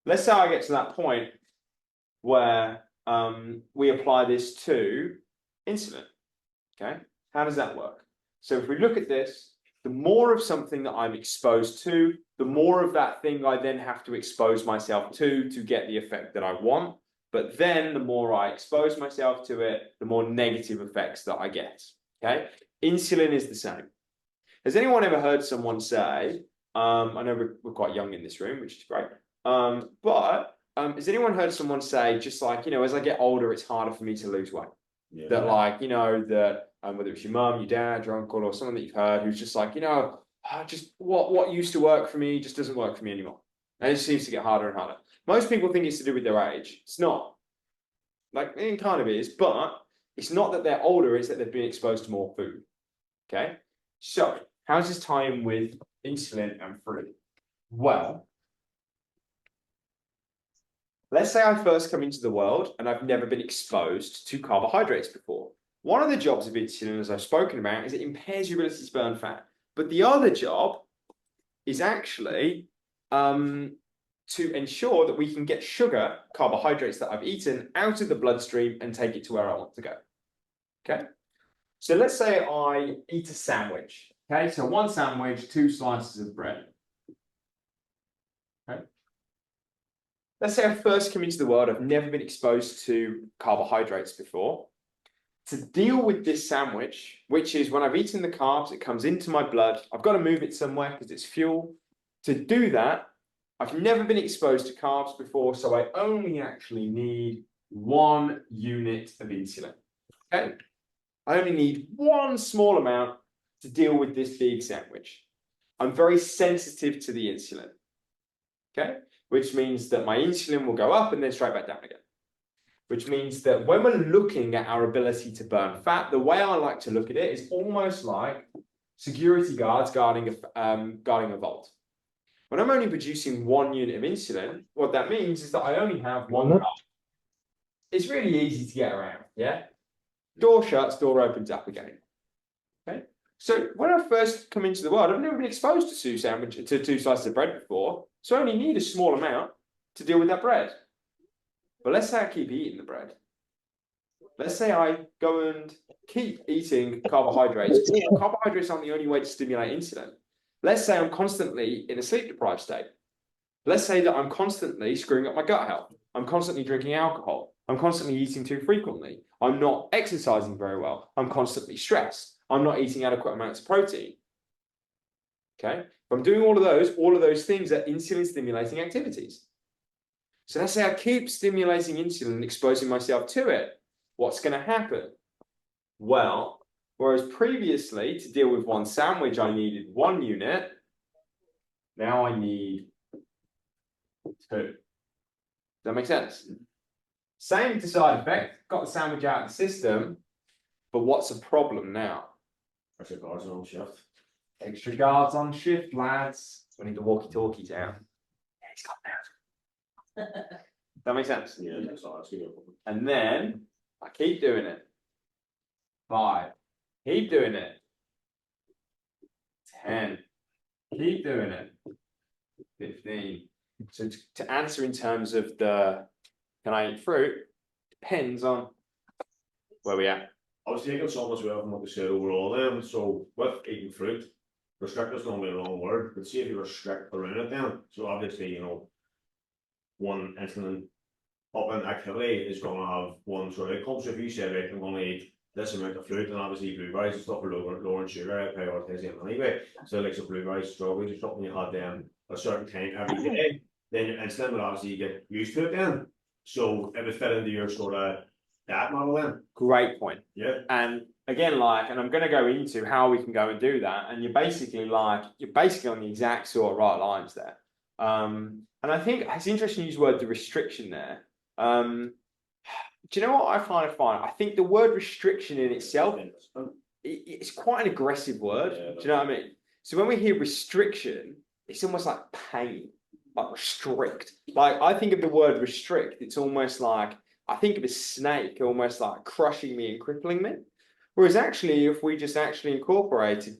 let's say I get to that point where we apply this to insulin. Okay, how does that work? So if we look at this, the more of something that I'm exposed to, the more of that thing I then have to expose myself to get the effect that I want. But then the more I expose myself to it, the more negative effects that I get. Okay, insulin is the same. Has anyone ever heard someone say, I know we're quite young in this room, which is great. But has anyone heard someone say, just like, as I get older, it's harder for me to lose weight? Yeah. That like, that whether it's your mum, your dad, your uncle, or someone that you've heard who's just like, just what used to work for me just doesn't work for me anymore. And it seems to get harder and harder. Most people think it's to do with their age. It's not. Like, it kind of is, but it's not that they're older, it's that they've been exposed to more food. Okay? So, how does this tie in with insulin and fruit? Well, let's say I first come into the world and I've never been exposed to carbohydrates before. One of the jobs of insulin, as I've spoken about, is it impairs your ability to burn fat. But the other job is actually to ensure that we can get sugar, carbohydrates that I've eaten, out of the bloodstream and take it to where I want to go. Okay? So let's say I eat a sandwich. Okay, so 1 sandwich, 2 slices of bread. Okay. Let's say I first come into the world, I've never been exposed to carbohydrates before. To deal with this sandwich, which is when I've eaten the carbs, it comes into my blood, I've got to move it somewhere because it's fuel. To do that, I've never been exposed to carbs before, so I only actually need 1 unit of insulin. Okay? I only need 1 small amount to deal with this big sandwich. I'm very sensitive to the insulin. Okay? Which means that my insulin will go up and then straight back down again. Which means that when we're looking at our ability to burn fat, the way I like to look at it is almost like security guards guarding a vault. When I'm only producing 1 unit of insulin, what that means is that I only have 1 car. It's really easy to get around, yeah? Door shuts, door opens up again. Okay? So when I first come into the world, I've never been exposed to 2 slices of bread before, so I only need a small amount to deal with that bread. But let's say I keep eating the bread. Let's say I go and keep eating carbohydrates. Carbohydrates aren't the only way to stimulate insulin. Let's say I'm constantly in a sleep-deprived state. Let's say that I'm constantly screwing up my gut health. I'm constantly drinking alcohol. I'm constantly eating too frequently. I'm not exercising very well. I'm constantly stressed. I'm not eating adequate amounts of protein. Okay, if I'm doing all of those things are insulin stimulating activities. So let's say I keep stimulating insulin and exposing myself to it. What's going to happen? Well, whereas previously to deal with one sandwich, I needed 1 unit. Now I need 2. Does that make sense? Same to side effect, got the sandwich out of the system, but what's the problem now? Extra guards on shift. Extra guards on shift, lads. We need the walkie-talkie down. Yeah, he's got that. That makes sense? Yeah, that's all. That's good. And then I keep doing it. 5. Keep doing it. 10. Keep doing it. 15. So to answer in terms of the can I eat fruit, depends on where we at. I was taking some as well from what we said overall then. So with eating fruit, restrict is going to be a wrong word, but see if you restrict around it then. So obviously, you know, one insulin up in activity is going to have one sort of outcome. So if you say, right, I'm going to eat this amount of fruit, and obviously blueberries and stuff are lower in sugar, I prioritize them anyway. So like some blueberries, strawberries or something, you had them a certain time every day, then your insulin would obviously get used to it then. So it would fit into your sort of diet model then. Great point. Yeah. And again, like, and I'm going to go into how we can go and do that. And you're basically on the exact sort of right lines there. And I think it's interesting to use the word the restriction there. Do you know what I find? I think the word restriction in itself, it's quite an aggressive word. Yeah, do you know what I mean? So when we hear restriction, it's almost like pain, like restrict. Like I think of the word restrict, it's almost like, I think of a snake almost like crushing me and crippling me. Whereas actually, if we just actually incorporated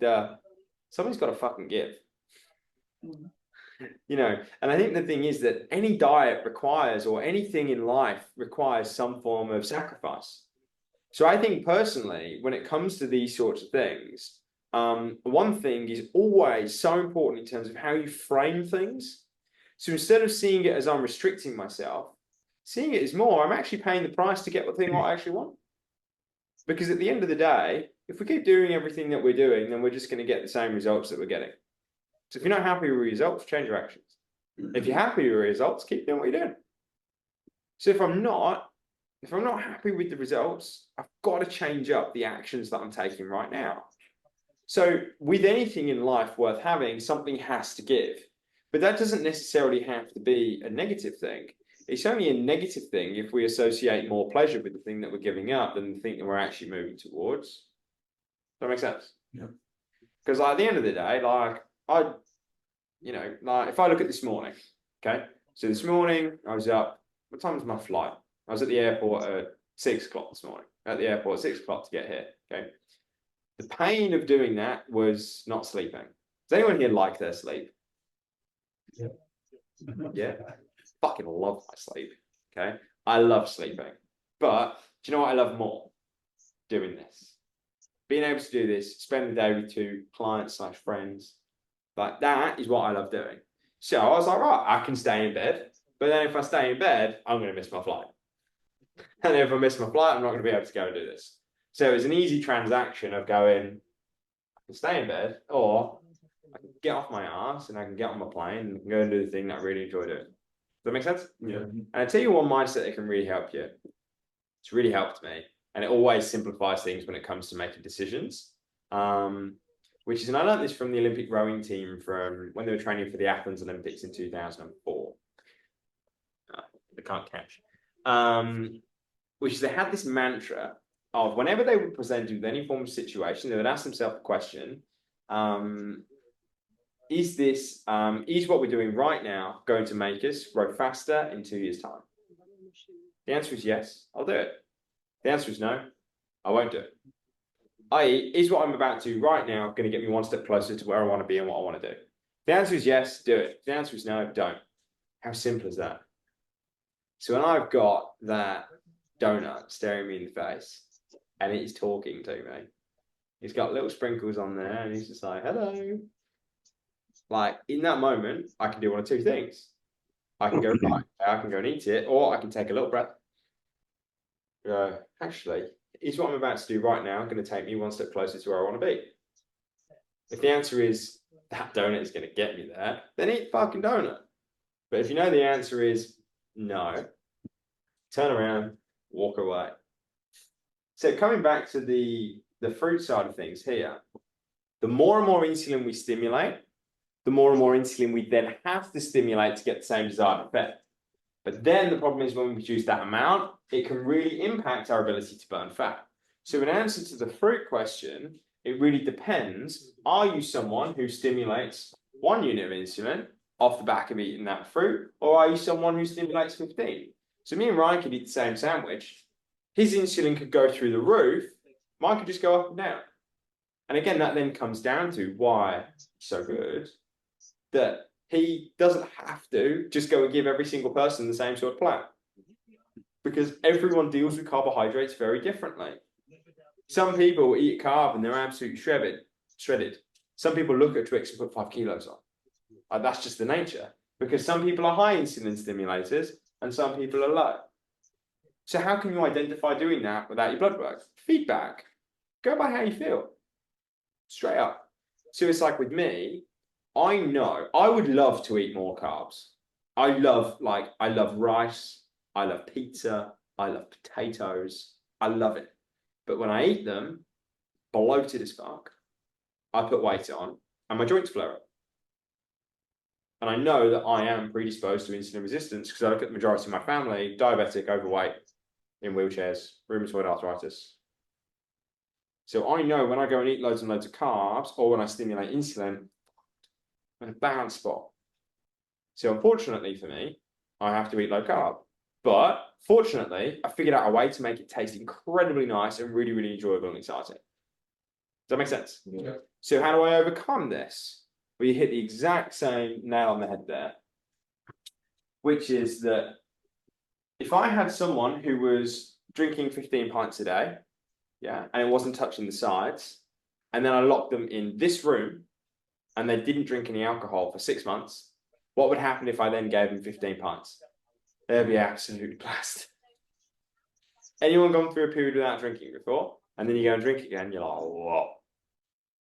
something's got to fucking give. You know, and I think the thing is that any diet requires, or anything in life requires some form of sacrifice. So I think personally, when it comes to these sorts of things, one thing is always so important in terms of how you frame things. So instead of seeing it as I'm restricting myself, seeing it as more, I'm actually paying the price to get the thing what I actually want. Because at the end of the day, if we keep doing everything that we're doing, then we're just going to get the same results that we're getting. So if you're not happy with results, change your actions. If you're happy with results, keep doing what you're doing. So if I'm not happy with the results, I've got to change up the actions that I'm taking right now. So with anything in life worth having, something has to give. But that doesn't necessarily have to be a negative thing. It's only a negative thing if we associate more pleasure with the thing that we're giving up than the thing that we're actually moving towards. Does that make sense? Yeah. Because at the end of the day, like if I look at this morning, okay? So this morning I was up, what time was my flight? I was at the airport at 6 o'clock this morning. At the airport at 6 o'clock to get here, okay? The pain of doing that was not sleeping. Does anyone here like their sleep? Yeah. Fucking love my sleep. Okay. I love sleeping. But do you know what I love more? Doing this. Being able to do this, spend the day with 2 clients / friends. Like that is what I love doing. So I was like, right, I can stay in bed. But then if I stay in bed, I'm going to miss my flight. And if I miss my flight, I'm not going to be able to go and do this. So it's an easy transaction of going, I can stay in bed, or I can get off my ass and I can get on my plane and go and do the thing that I really enjoy doing. Does that make sense? Yeah. And I tell you one mindset that can really help you. It's really helped me. And it always simplifies things when it comes to making decisions. Which is, and I learned this from the Olympic rowing team from when they were training for the Athens Olympics in 2004. They can't catch. Which is they had this mantra of whenever they were presented with any form of situation, they would ask themselves the question, is what we're doing right now going to make us grow faster in 2 years' time? The answer is yes, I'll do it. The answer is no, I won't do it. I.e., is what I'm about to do right now going to get me one step closer to where I want to be and what I want to do? The answer is yes, do it. The answer is no, don't. How simple is that? So when I've got that donut staring me in the face and it is talking to me, it's got little sprinkles on there and he's just like, hello. Like in that moment, I can do one of 2 things. I can go right, I can go and eat it, or I can take a little breath Actually, is what I'm about to do right now going to take me one step closer to where I want to be? If the answer is that donut is going to get me there, then eat fucking donut. But if you know the answer is no, turn around, walk away. So coming back to the fruit side of things here, the more and more insulin we stimulate, the more and more insulin we then have to stimulate to get the same desired effect. But then the problem is when we produce that amount, it can really impact our ability to burn fat. So in answer to the fruit question, it really depends. Are you someone who stimulates 1 unit of insulin off the back of eating that fruit? Or are you someone who stimulates 15? So me and Ryan could eat the same sandwich. His insulin could go through the roof. Mine could just go up and down. And again, that then comes down to why it's so good that he doesn't have to just go and give every single person the same sort of plan. Because everyone deals with carbohydrates very differently. Some people eat carb and they're absolutely shredded. Some people look at Twix and put 5 kilos on. That's just the nature. Because some people are high insulin stimulators and some people are low. So how can you identify doing that without your blood work? Feedback. Go by how you feel. Straight up. So it's like with me, I know I would love to eat more carbs. I love rice, I love pizza, I love potatoes, I love it. But when I eat them, bloated as fuck, I put weight on and my joints flare up. And I know that I am predisposed to insulin resistance because I look at the majority of my family, diabetic, overweight, in wheelchairs, rheumatoid arthritis. So I know when I go and eat loads and loads of carbs or when I stimulate insulin, I'm in a bad spot. So unfortunately for me, I have to eat low carb. But fortunately, I figured out a way to make it taste incredibly nice and really, really enjoyable and exciting. Does that make sense? Yeah. So how do I overcome this? Well, you hit the exact same nail on the head there, which is that if I had someone who was drinking 15 pints a day, yeah, and it wasn't touching the sides, and then I locked them in this room and they didn't drink any alcohol for 6 months, what would happen if I then gave them 15 pints? They'd be absolutely blasted. Anyone gone through a period without drinking before? And then you go and drink again, you're like, what?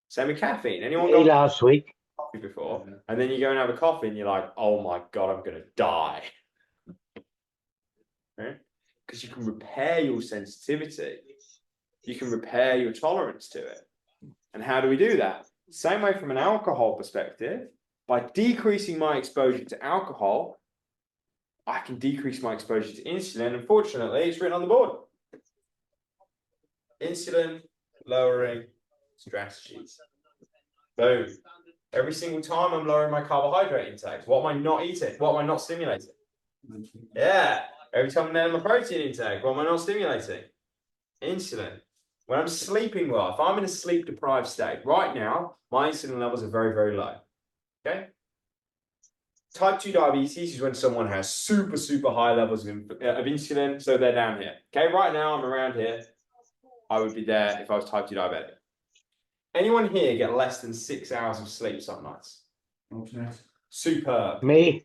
Same with caffeine. Anyone Me gone last week. coffee before? And then you go and have a coffee and you're like, oh my God, I'm going to die. Right? Because you can repair your sensitivity. You can repair your tolerance to it. And how do we do that? Same way from an alcohol perspective, by decreasing my exposure to alcohol, I can decrease my exposure to insulin. Unfortunately, it's written on the board. Insulin lowering strategies. Boom. Every single time I'm lowering my carbohydrate intake. What am I not eating? What am I not stimulating? Yeah. Every time I'm lowering my protein intake, what am I not stimulating? Insulin. When I'm sleeping well, if I'm in a sleep deprived state, right now, my insulin levels are very, very low. Okay? Type 2 diabetes is when someone has super, super high levels of insulin, so they're down here. Okay, right now I'm around here. I would be there if I was type 2 diabetic. Anyone here get less than 6 hours of sleep some nights? Nutritionist. Superb. Me.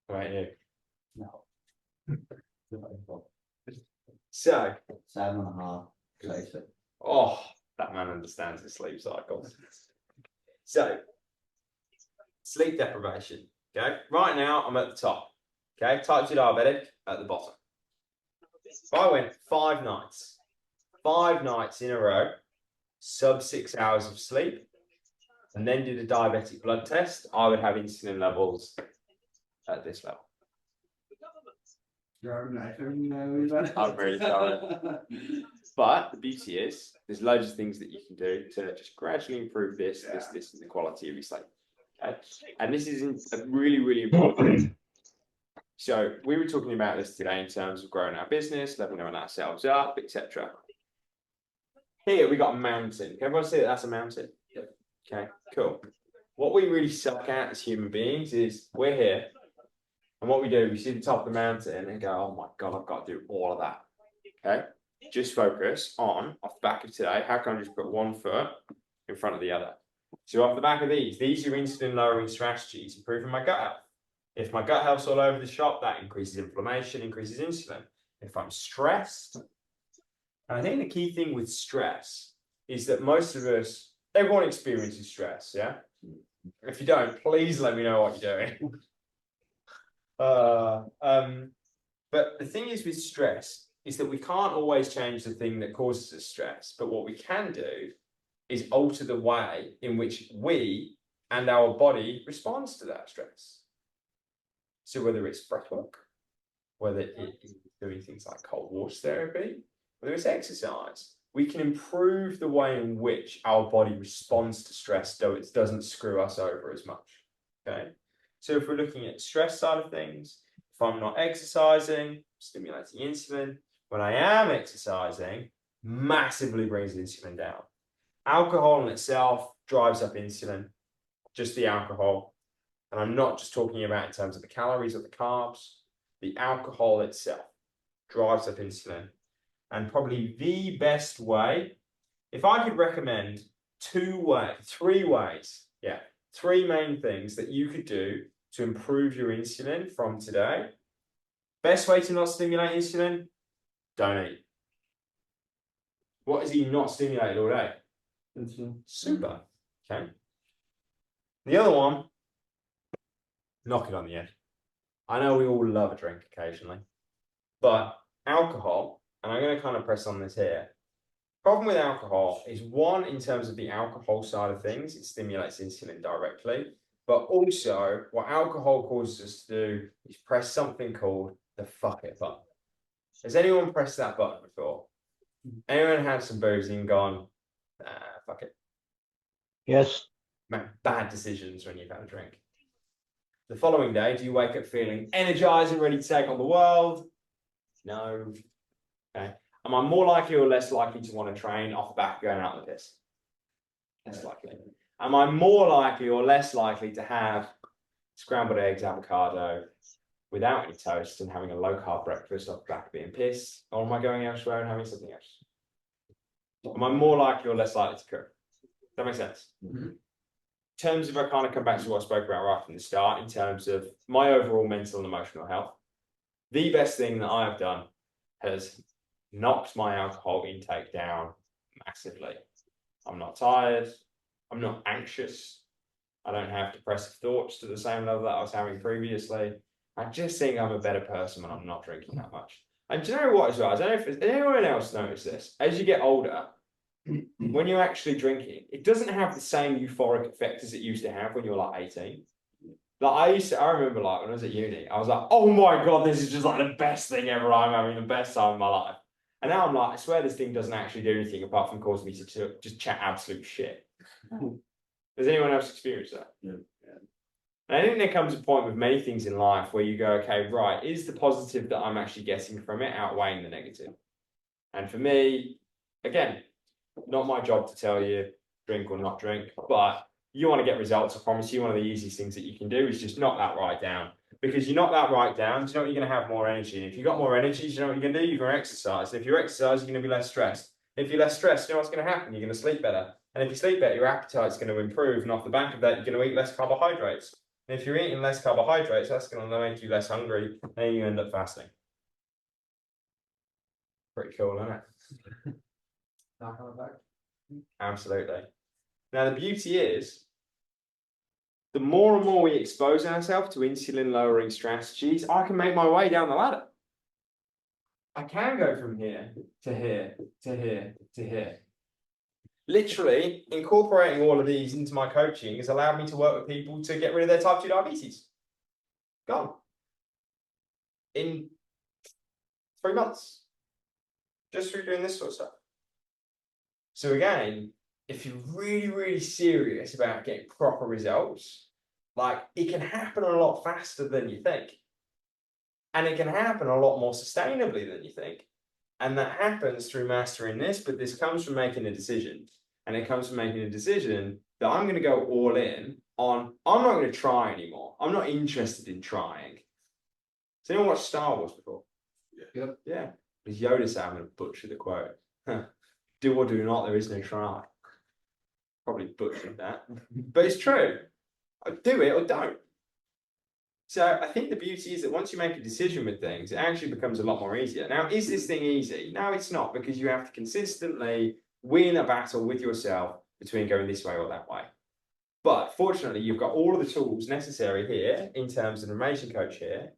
Right, you. No. So, 7.5. Precisely. oh, that man understands his sleep cycles. So, sleep deprivation. Okay, right now I'm at the top. Okay, type 2 diabetic at the bottom. If I went 5 nights in a row, sub 6 hours of sleep, and then did a diabetic blood test, I would have insulin levels at this level. I'm really sorry. But the beauty is, there's loads of things that you can do to just gradually improve this and the quality of your sleep. Okay? And this is a really, really important. So we were talking about this today in terms of growing our business, leveling ourselves up, etc. Here we got a mountain. Can everyone see that that's a mountain? Yep. Okay, cool. What we really suck at as human beings is we're here, and what we do, we see the top of the mountain and go, oh my God, I've got to do all of that. Okay, just focus on, off the back of today, how can I just put one foot in front of the other? So off the back of these are insulin lowering strategies, improving my gut health. If my gut health's all over the shop, that increases inflammation, increases insulin. if I'm stressed. And I think the key thing with stress is that most of us, everyone experiences stress, yeah? If you don't, please let me know what you're doing. But the thing is with stress is that we can't always change the thing that causes us stress. But what we can do is alter the way in which we and our body responds to that stress. So whether it's breath work, whether it is doing things like cold water therapy, whether it's exercise, we can improve the way in which our body responds to stress so it doesn't screw us over as much. Okay. So if we're looking at stress side of things, if I'm not exercising, stimulating insulin, when I am exercising, massively brings insulin down. Alcohol in itself drives up insulin, just the alcohol. And I'm not just talking about in terms of the calories or the carbs, the alcohol itself drives up insulin. And probably the best way, if I could recommend three main things that you could do to improve your insulin from today. Best way to not stimulate insulin, don't eat. What is he not stimulated all day? Insulin. Super. Okay. The other one, knock it on the head. I know we all love a drink occasionally, but alcohol, and I'm going to kind of press on this here. Problem with alcohol is one, in terms of the alcohol side of things, it stimulates insulin directly. But also, what alcohol causes us to do is press something called the fuck it button. Has anyone pressed that button before? Anyone had some booze and gone, fuck it? Yes. Make bad decisions when you've had a drink. The following day, do you wake up feeling energized and ready to take on the world? No. Okay. Am I more likely or less likely to want to train off the back of going out on the piss? Less likely. Am I more likely or less likely to have scrambled eggs, avocado, without any toast and having a low carb breakfast off the back of being pissed? Or am I going elsewhere and having something else? Am I more likely or less likely to cook? Does that make sense? Mm-hmm. In terms of, I kind of come back to what I spoke about right from the start, in terms of my overall mental and emotional health, the best thing that I have done has knocked my alcohol intake down massively. I'm not tired. I'm not anxious. I don't have depressive thoughts to the same level that I was having previously. I just think I'm a better person when I'm not drinking that much. And do you know what as well? I don't know if anyone else noticed this. As you get older, when you're actually drinking, it doesn't have the same euphoric effect as it used to have when you were like 18. Like I remember like when I was at uni, I was like, oh my God, this is just like the best thing ever. I'm having the best time of my life. And now I'm like, I swear this thing doesn't actually do anything apart from cause me to just chat absolute shit. Does anyone else experience that? Yeah. And I think there comes a point with many things in life where you go, okay, right, is the positive that I'm actually getting from it outweighing the negative? And for me, again, not my job to tell you drink or not drink, but you want to get results. I promise you, one of the easiest things that you can do is just knock that right down. Because you knock that right down, you know what, you're going to have more energy. And if you've got more energy, you know what you're going to do? You're going to exercise. And if you exercise, you're going to be less stressed. If you're less stressed, you know what's going to happen? You're going to sleep better. And if you sleep better, your appetite's going to improve. And off the back of that, you're going to eat less carbohydrates. And if you're eating less carbohydrates, that's going to make you less hungry. And you end up fasting. Pretty cool, isn't it? Knock on the back. Absolutely. Now, the beauty is, the more and more we expose ourselves to insulin lowering strategies, I can make my way down the ladder. I can go from here to here to here to here. Literally, incorporating all of these into my coaching has allowed me to work with people to get rid of their type 2 diabetes. Gone. In 3 months. Just through doing this sort of stuff. So again, if you're really, really serious about getting proper results, like it can happen a lot faster than you think. And it can happen a lot more sustainably than you think. And that happens through mastering this, but this comes from making a decision. And it comes from making a decision that I'm going to go all in on, I'm not going to try anymore. I'm not interested in trying. Has anyone watched Star Wars before? Yeah. Yeah. Because Yoda said, I'm going to butcher the quote. Do or do not, there is no try. Probably butchered that. But it's true. Do it or don't. So I think the beauty is that once you make a decision with things, it actually becomes a lot more easier. Now, is this thing easy? No, it's not, because you have to consistently win a battle with yourself between going this way or that way. But fortunately, you've got all of the tools necessary here in terms of an amazing coach here,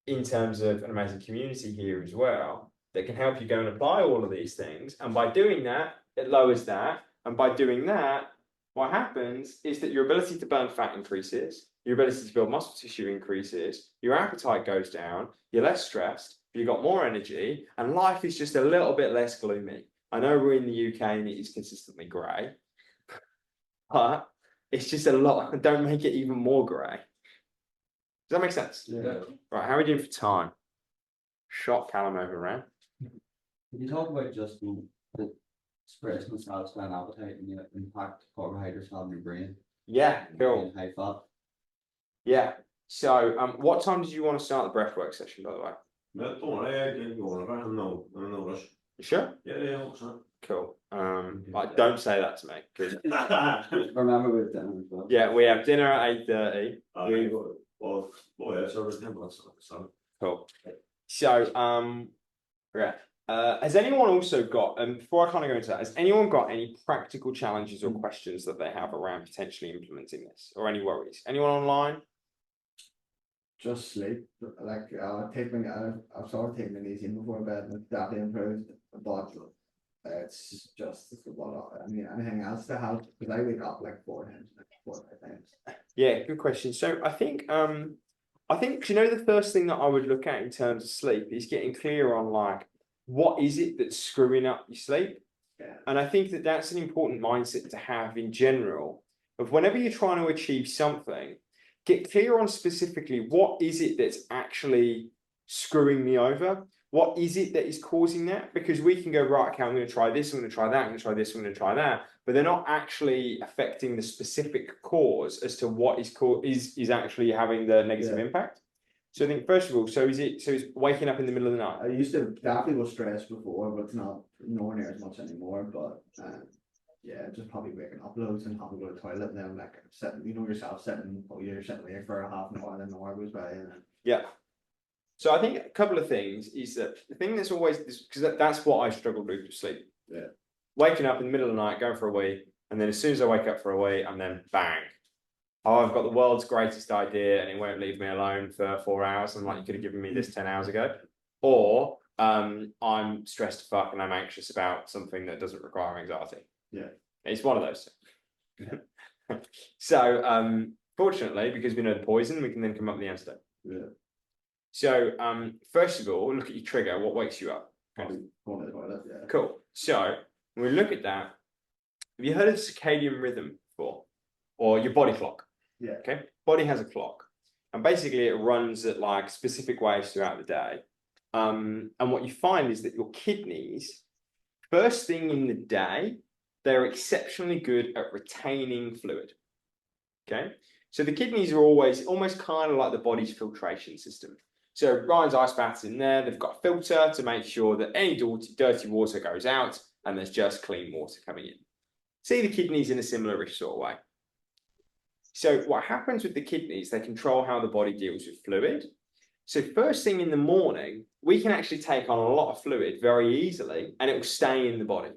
in terms of an amazing community here as well, that can help you go and apply all of these things. And by doing that, it lowers that. And by doing that, what happens is that your ability to burn fat increases, your ability to build muscle tissue increases, your appetite goes down, you're less stressed, you've got more energy, and life is just a little bit less gloomy. I know we're in the UK and it is consistently grey, but it's just a lot. Don't make it even more grey. Does that make sense? Yeah. Right, how are we doing for time? Shot Callum overran. Can you talk about just the expressing the satisfying appetite and the impact carbohydrates have on your brain? Yeah, cool. And high fat. Yeah. So, what time did you want to start the breathwork session, by the way? No, don't worry, I can go on about it. I'm no rush. You sure? Yeah, 100%. Cool. But don't say that to me, because Remember with dinner as well. yeah, we have dinner at 8:30. Well, yeah, so it's 10 minutes. So. Cool. So, yeah. Has anyone also got, and before I kind of go into that, has anyone got any practical challenges or questions that they have around potentially implementing this, or any worries? Anyone online? Just sleep, like, I've sort of taken it easy before bed, and it's definitely improved, but it's just, it's a lot of, I mean, anything else to help, because I wake up like 4 times, like 4 or 5 times. Yeah, good question. So I think you know, the first thing that I would look at in terms of sleep is getting clear on like what is it that's screwing up your sleep. Yeah. And I think that that's an important mindset to have in general. Of whenever you're trying to achieve something, get clear on specifically what is it that's actually screwing me over. What is it that is causing that? Because we can go, right, okay, I'm going to try this, I'm going to try that, I'm going to try this, I'm going to try that, but they're not actually affecting the specific cause as to what is actually having the negative impact. So I think first of all, so it's waking up in the middle of the night. I used to definitely was stressed before, but it's not nowhere near as much anymore, but yeah, just probably waking up loads and having to go to the toilet, and then like sitting, you know yourself sitting, you're sitting there for a half an hour, and then an hour goes by, and then Yeah. So I think a couple of things is that the thing that's always, because that's what I struggled with sleep. Yeah. Waking up in the middle of the night, going for a wee, and then as soon as I wake up for a wee, and then bang. Oh, I've got the world's greatest idea and it won't leave me alone for 4 hours. I'm like, you could have given me this 10 hours ago. Or I'm stressed to fuck and I'm anxious about something that doesn't require anxiety. Yeah. It's one of those. So fortunately, because we know the poison, we can then come up with the antidote. yeah, So first of all, look at your trigger. What wakes you up? probably going to the toilet, yeah. Cool. So when we look at that, have you heard of circadian rhythm before? Or your body clock? Yeah. Okay. Body has a clock. And basically it runs at like specific ways throughout the day. And what you find is that your kidneys, first thing in the day, they're exceptionally good at retaining fluid. Okay. So the kidneys are always almost kind of like the body's filtration system. So Ryan's ice bath's in there. They've got a filter to make sure that any dirty water goes out and there's just clean water coming in. See the kidneys in a similar sort of way. So what happens with the kidneys, they control how the body deals with fluid. So first thing in the morning, we can actually take on a lot of fluid very easily and it will stay in the body.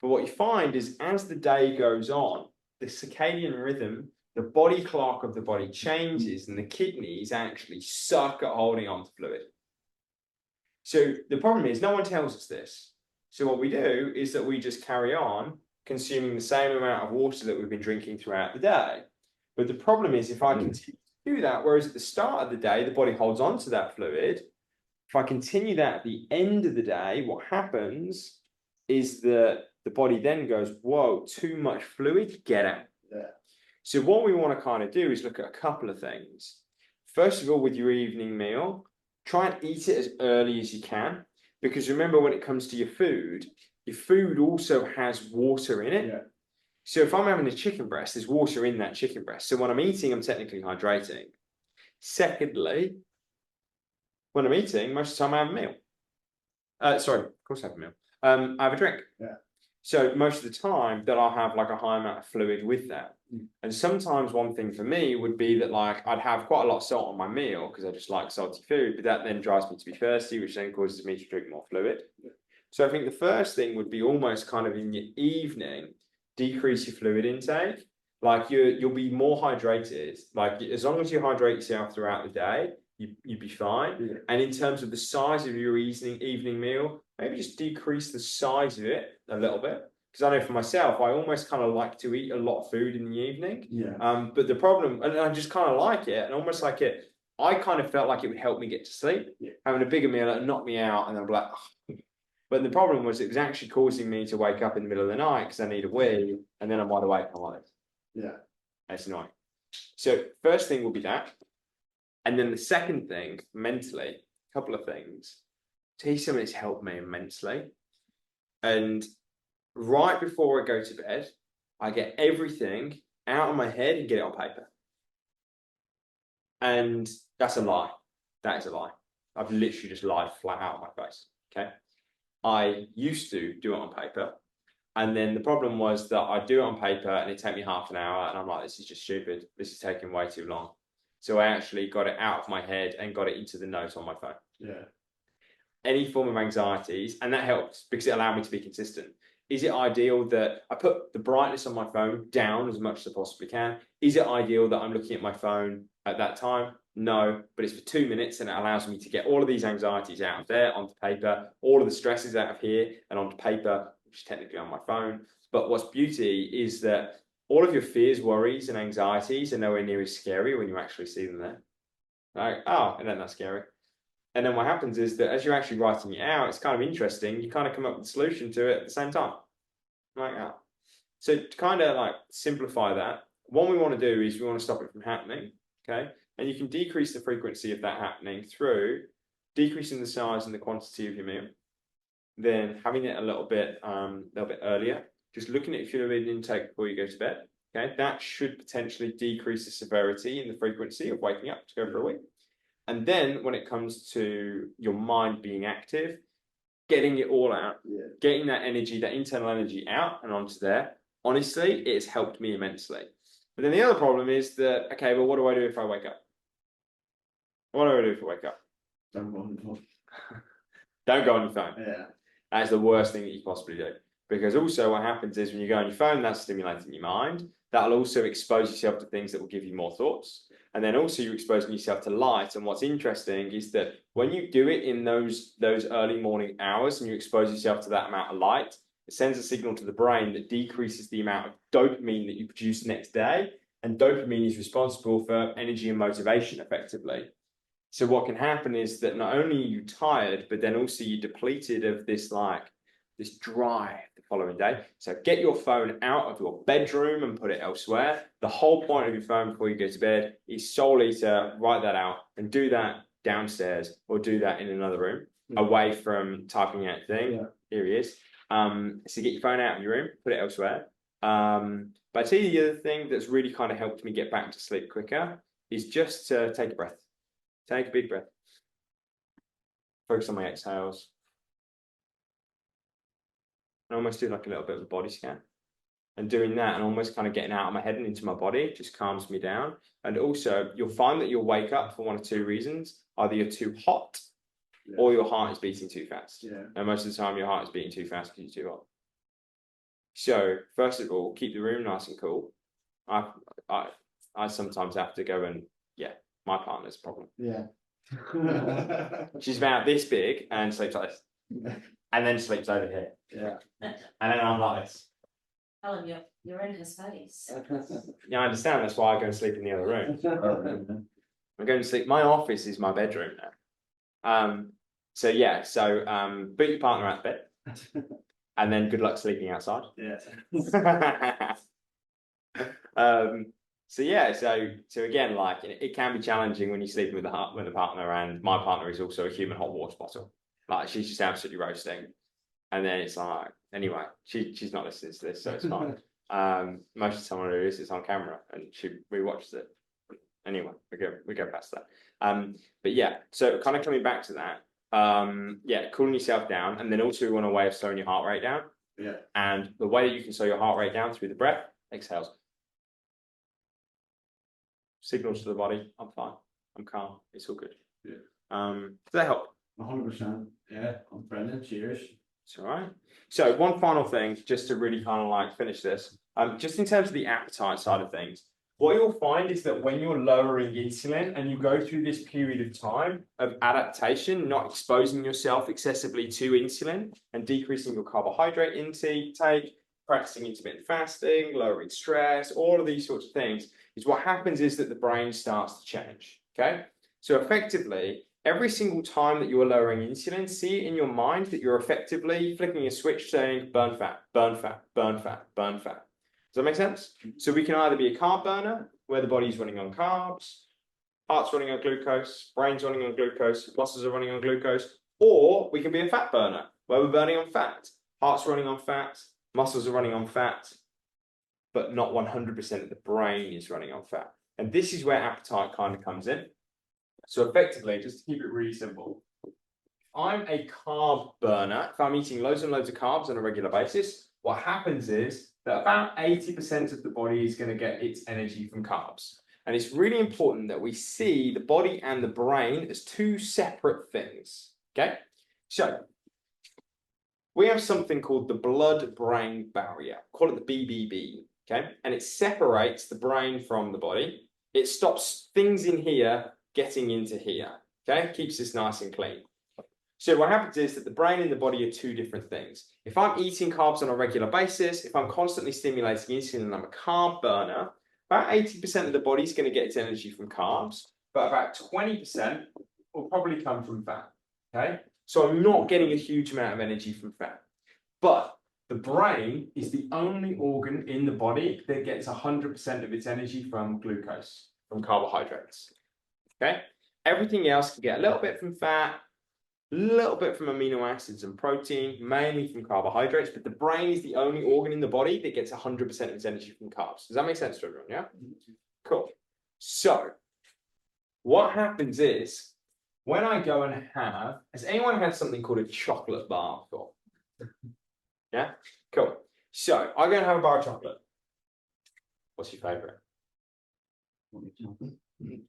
But what you find is as the day goes on, the circadian rhythm, the body clock of the body changes and the kidneys actually suck at holding on to fluid. So the problem is no one tells us this. So what we do is that we just carry on consuming the same amount of water that we've been drinking throughout the day. But the problem is if I continue to do that, whereas at the start of the day, the body holds on to that fluid, if I continue that at the end of the day, what happens is that the body then goes, whoa, too much fluid, get out. Yeah. So what we want to kind of do is look at a couple of things. First of all, with your evening meal, try and eat it as early as you can. Because remember, when it comes to your food also has water in it. Yeah. So if I'm having a chicken breast, there's water in that chicken breast. So when I'm eating, I'm technically hydrating. Secondly, when I'm eating, most of the time I have a meal. Sorry, of course I have a meal. I have a drink. Yeah. So most of the time that I'll have like a high amount of fluid with that. Mm. And sometimes one thing for me would be that like I'd have quite a lot of salt on my meal because I just like salty food, but that then drives me to be thirsty, which then causes me to drink more fluid. So I think the first thing would be almost kind of in your evening, decrease your fluid intake. Like you'll be more hydrated. Like as long as you hydrate yourself throughout the day, you'd be fine. Yeah. And in terms of the size of your evening meal, maybe just decrease the size of it a little bit. Because I know for myself, I almost kind of like to eat a lot of food in the evening. Yeah. But the problem, and I just kind of like it, and almost like it, I kind of felt like it would help me get to sleep. Yeah. Having a bigger meal, it knocked me out, and I'm like, oh. But the problem was it was actually causing me to wake up in the middle of the night because I need a wee, and then I'm wide awake. I'm like, Yeah. that's annoying. So first thing will be that. And then the second thing, mentally, a couple of things. Tell you something that's helped me immensely. And right before I go to bed, I get everything out of my head and get it on paper. And that's a lie. That is a lie. I've literally just lied flat out of my face. Okay. I used to do it on paper. And then the problem was that I do it on paper and it take me half an hour. And I'm like, this is just stupid. This is taking way too long. So I actually got it out of my head and got it into the notes on my phone. Yeah. Any form of anxieties, and that helps because it allowed me to be consistent. Is it ideal that I put the brightness on my phone down as much as I possibly can? Is it ideal that I'm looking at my phone at that time? No, but it's for 2 minutes and it allows me to get all of these anxieties out of there onto paper, all of the stresses out of here and onto paper, which is technically on my phone. But what's beauty is that all of your fears, worries, and anxieties are nowhere near as scary when you actually see them there. Like, oh, and then that's scary. And then what happens is that as you're actually writing it out, it's kind of interesting. You kind of come up with a solution to it at the same time. Like that. So to kind of like simplify that, what we want to do is we want to stop it from happening. Okay. And you can decrease the frequency of that happening through decreasing the size and the quantity of your meal. Then having it a little bit earlier, just looking at fluid intake before you go to bed. Okay. That should potentially decrease the severity and the frequency of waking up to go for a week. And then when it comes to your mind being active, getting it all out, getting that energy, that internal energy out and onto there, honestly, it's helped me immensely. But then the other problem is that, okay, well, what do I do if I wake up? What do I do if I wake up? Don't go on the phone. Don't go on your phone. Yeah. That's the worst thing that you possibly do. Because also what happens is when you go on your phone, that's stimulating your mind. That'll also expose yourself to things that will give you more thoughts. And then also you're exposing yourself to light. And what's interesting is that when you do it in those early morning hours and you expose yourself to that amount of light, it sends a signal to the brain that decreases the amount of dopamine that you produce the next day. And dopamine is responsible for energy and motivation effectively. So what can happen is that not only are you tired, but then also you're depleted of this drive the following day. So get your phone out of your bedroom and put it elsewhere. The whole point of your phone before you go to bed is solely to write that out and do that downstairs or do that in another room away from typing out thing. Yeah. Here he is. So get your phone out of your room, put it elsewhere. But I tell you the other thing that's really kind of helped me get back to sleep quicker is just to take a breath. Take a big breath. Focus on my exhales. And almost do like a little bit of a body scan. And doing that and almost kind of getting out of my head and into my body just calms me down. And also you'll find that you'll wake up for one of two reasons. Either you're too hot or your heart is beating too fast. Yeah. And most of the time your heart is beating too fast because you're too hot. So first of all, keep the room nice and cool. I sometimes have to go and my partner's problem. Yeah. She's about this big and sleeps like this. And then sleeps over here. Yeah. And then I'm like this. Callum, you're in his face. Yeah, I understand. That's why I go and sleep in the other room. I'm going to sleep. My office is my bedroom now. So boot your partner out of bed. And then good luck sleeping outside. Yeah. So again, like it can be challenging when you're sleeping with a partner, and my partner is also a human hot water bottle. Like she's just absolutely roasting, and then it's like anyway, she's not listening to this, so it's fine. Most of the time when it is, it's on camera, and she rewatches it. Anyway, we go past that. But yeah, so kind of coming back to that. Cooling yourself down, and then also we want a way of slowing your heart rate down. Yeah. And the way that you can slow your heart rate down through the breath, exhales. Signals to the body, I'm fine, I'm calm, it's all good. Yeah. Does that help? 100%. Yeah, I'm brilliant. Cheers. It's all right. So one final thing, just to really kind of like finish this, just in terms of the appetite side of things, what you'll find is that when you're lowering insulin and you go through this period of time of adaptation, not exposing yourself excessively to insulin and decreasing your carbohydrate intake, practicing intermittent fasting, lowering stress, all of these sorts of things, is what happens is that the brain starts to change. Okay. So effectively, every single time that you are lowering insulin, see it in your mind that you're effectively flicking a switch saying burn fat, burn fat, burn fat, burn fat. Does that make sense? So we can either be a carb burner, where the body's running on carbs, heart's running on glucose, brain's running on glucose, muscles are running on glucose, or we can be a fat burner, where we're burning on fat, heart's running on fat, muscles are running on fat, but not 100% of the brain is running on fat. And this is where appetite kind of comes in. So effectively, just to keep it really simple, if I'm a carb burner, if I'm eating loads and loads of carbs on a regular basis, what happens is that about 80% of the body is going to get its energy from carbs. And it's really important that we see the body and the brain as two separate things. Okay, so we have something called the blood-brain barrier, call it the BBB. Okay, and it separates the brain from the body. It stops things in here getting into here. Okay, keeps this nice and clean. So what happens is that the brain and the body are two different things. If I'm eating carbs on a regular basis, if I'm constantly stimulating insulin and I'm a carb burner, about 80% of the body is going to get its energy from carbs, but about 20% will probably come from fat. Okay, so I'm not getting a huge amount of energy from fat. But the brain is the only organ in the body that gets 100% of its energy from glucose, from carbohydrates. Okay, everything else can get a little bit from fat, a little bit from amino acids and protein, mainly from carbohydrates, but the brain is the only organ in the body that gets 100% of its energy from carbs. Does that make sense to everyone? Yeah? Cool. So, what happens is, when I go and have, has anyone had something called a chocolate bar before? Yeah? Cool. So, I'm going to have a bar of chocolate. What's your favourite?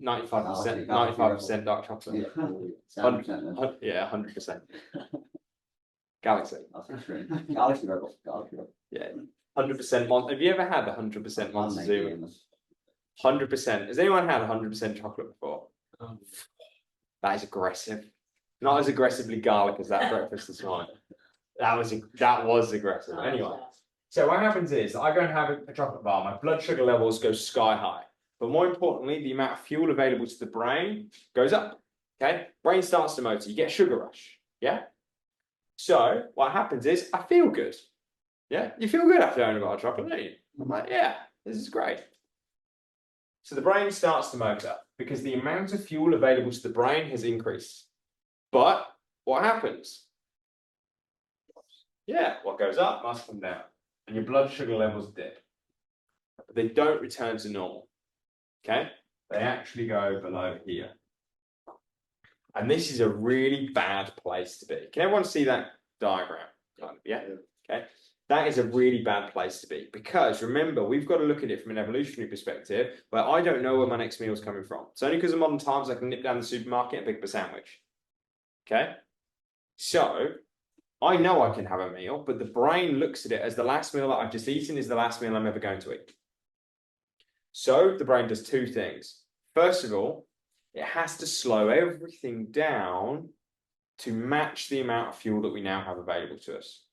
95%, 95% dark chocolate. Yeah, 7%. Yeah, 100%. Galaxy. Galaxy Rebel. Galaxy Rebel. Yeah, 100% Mon. Have you ever had 100% Montezuma? 100%. Has anyone had 100% chocolate before? That is aggressive. Not as aggressively garlic as that breakfast this morning. That was aggressive. Anyway, so what happens is I go and have a chocolate bar. My blood sugar levels go sky high. But more importantly, the amount of fuel available to the brain goes up. Okay, brain starts to motor. You get a sugar rush. Yeah. So what happens is I feel good. Yeah, you feel good after having a bar of chocolate, don't you? I'm like, yeah, this is great. So the brain starts to motor because the amount of fuel available to the brain has increased. But what happens? Yeah, what goes up must come down, and your blood sugar levels dip. But they don't return to normal. Okay, they actually go below here. And this is a really bad place to be. Can everyone see that diagram? Yeah, okay. That is a really bad place to be because remember, we've got to look at it from an evolutionary perspective where I don't know where my next meal is coming from. It's only because of modern times I can nip down the supermarket and pick up a sandwich. Okay, so I know I can have a meal, but the brain looks at it as the last meal that I've just eaten is the last meal I'm ever going to eat. So the brain does two things. First of all, it has to slow everything down to match the amount of fuel that we now have available to us.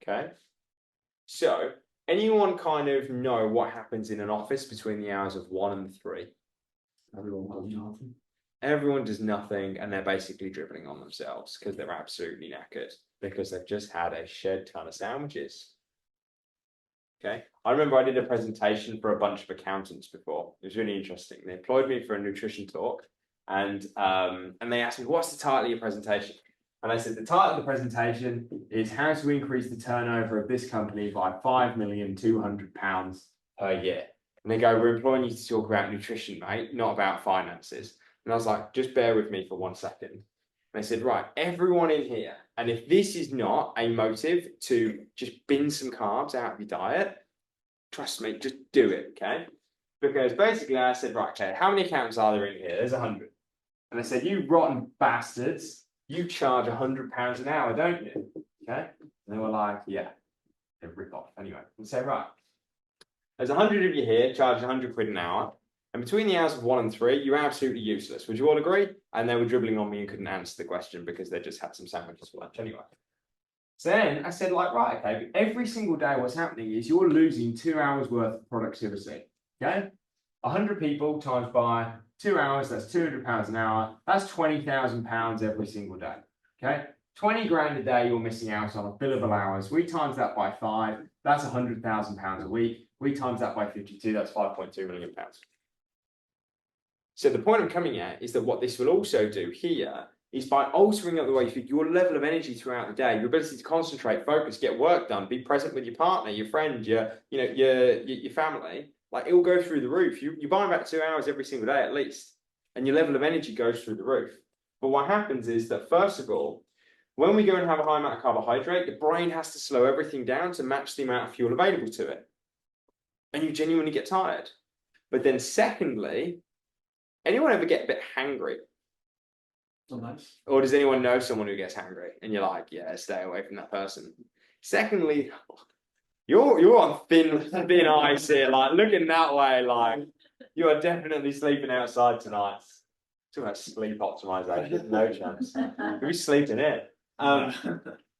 Okay? So, anyone kind of know what happens in an office between the hours of 1 and 3? Everyone does nothing and they're basically dribbling on themselves because they're absolutely knackered because they've just had a shed ton of sandwiches. Okay, I remember I did a presentation for a bunch of accountants before. It was really interesting. They employed me for a nutrition talk, and they asked me, "What's the title of your presentation?" And I said, "The title of the presentation is how to increase the turnover of this company by £5,200,000 per year." And they go, "We're employing you to talk about nutrition, mate, not about finances." And I was like, "Just bear with me for 1 second." And they said, "Right, everyone in here, And if this is not a motive to just bin some carbs out of your diet, trust me, just do it, okay? Because basically I said, right, okay, how many accountants are there in here? There's 100. And I said, you rotten bastards, you charge £100 an hour, don't you? Okay? And they were like, yeah, they rip off. Anyway, we say, right, there's 100 of you here, charge 100 quid an hour. And between the hours of 1 and 3, you're absolutely useless. Would you all agree? And they were dribbling on me and couldn't answer the question because they just had some sandwiches for lunch anyway. So then I said, like, right, okay, but every single day what's happening is you're losing 2 hours worth of productivity. Okay? 100 people times by 2 hours, that's £200 an hour. That's £20,000 every single day. Okay? 20 grand a day you're missing out on billable hours. We times that by 5, that's £100,000 a week. We times that by 52, that's £5.2 million. So the point I'm coming at is that what this will also do here is by altering up the way you feed your level of energy throughout the day, your ability to concentrate, focus, get work done, be present with your partner, your friend, your family, like it will go through the roof. You buy about 2 hours every single day at least, and your level of energy goes through the roof. But what happens is that first of all, when we go and have a high amount of carbohydrate, the brain has to slow everything down to match the amount of fuel available to it. And you genuinely get tired. But then secondly, anyone ever get a bit hangry? Sometimes. Or does anyone know someone who gets hangry? And you're like, yeah, stay away from that person. Secondly, you're on thin ice here, like looking that way, like you are definitely sleeping outside tonight. Talk about sleep optimization, no chance. You'll be sleeping in.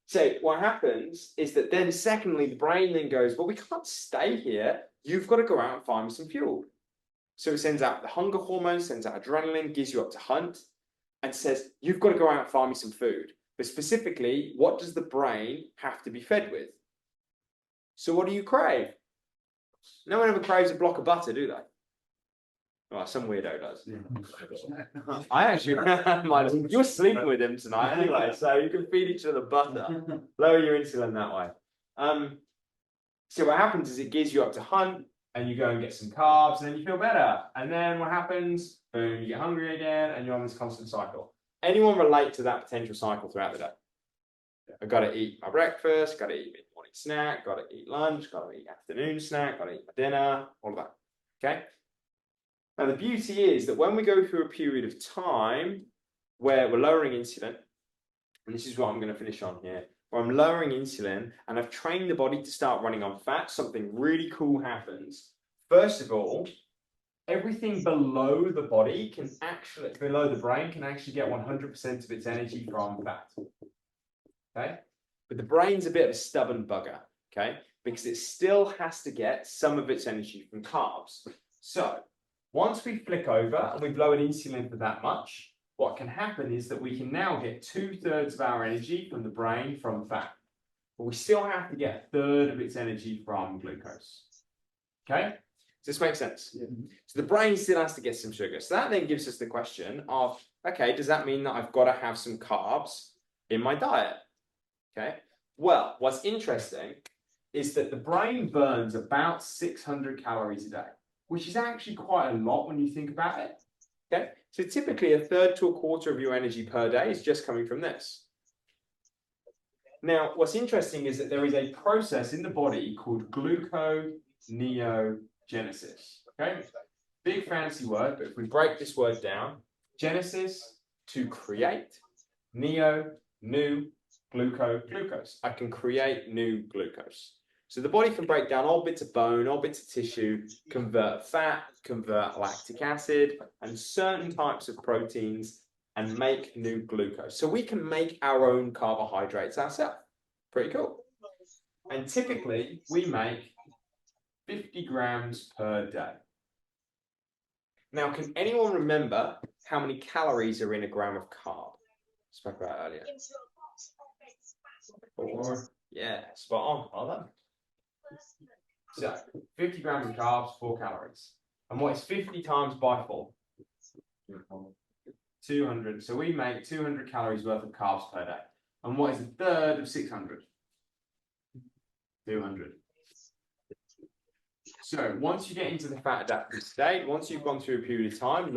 So what happens is that then secondly, the brain then goes, well, we can't stay here. You've got to go out and find some fuel. So it sends out the hunger hormone, sends out adrenaline, gives you up to hunt, and says, you've got to go out and find me some food. But specifically, what does the brain have to be fed with? So what do you crave? No one ever craves a block of butter, do they? Well, some weirdo does. Yeah. I actually, you're sleeping with him tonight anyway, so you can feed each other butter. Lower your insulin that way. So what happens is it gives you up to hunt, and you go and get some carbs, and then you feel better. And then what happens? Boom, you get hungry again, and you're on this constant cycle. Anyone relate to that potential cycle throughout the day? I've got to eat my breakfast, got to eat my morning snack, got to eat lunch, got to eat afternoon snack, got to eat my dinner, all of that. Okay? Now, the beauty is that when we go through a period of time where we're lowering insulin, and this is what I'm going to finish on here, where I'm lowering insulin and I've trained the body to start running on fat, something really cool happens. First of all, everything below the body can actually, below the brain, can actually get 100% of its energy from fat. Okay? But the brain's a bit of a stubborn bugger, okay? Because it still has to get some of its energy from carbs. So, once we flick over and we've lowered insulin for that much, what can happen is that we can now get 2/3 of our energy from the brain from fat. But we still have to get 1/3 of its energy from glucose. Okay? Does this make sense? Yeah. So the brain still has to get some sugar. So that then gives us the question of, okay, does that mean that I've got to have some carbs in my diet? Okay? Well, what's interesting is that the brain burns about 600 calories a day, which is actually quite a lot when you think about it. Okay? So typically 1/3 to 1/4 of your energy per day is just coming from this. Now, what's interesting is that there is a process in the body called gluconeogenesis. Okay? Big fancy word, but if we break this word down, genesis, to create, neo, new, glucose. I can create new glucose. So the body can break down old bits of bone, old bits of tissue, convert fat, convert lactic acid, and certain types of proteins, and make new glucose. So we can make our own carbohydrates ourselves. Pretty cool. And typically, we make 50 grams per day. Now, can anyone remember how many calories are in a gram of carb? Spoke about earlier. 4. Yeah, spot on. Well done. So, 50 grams of carbs, 4 calories. And what is 50 times by 4? 200. So we make 200 calories worth of carbs per day. And what is 1/3 of 600? 200. So once you get into the fat adapted state, once you've gone through a period of time,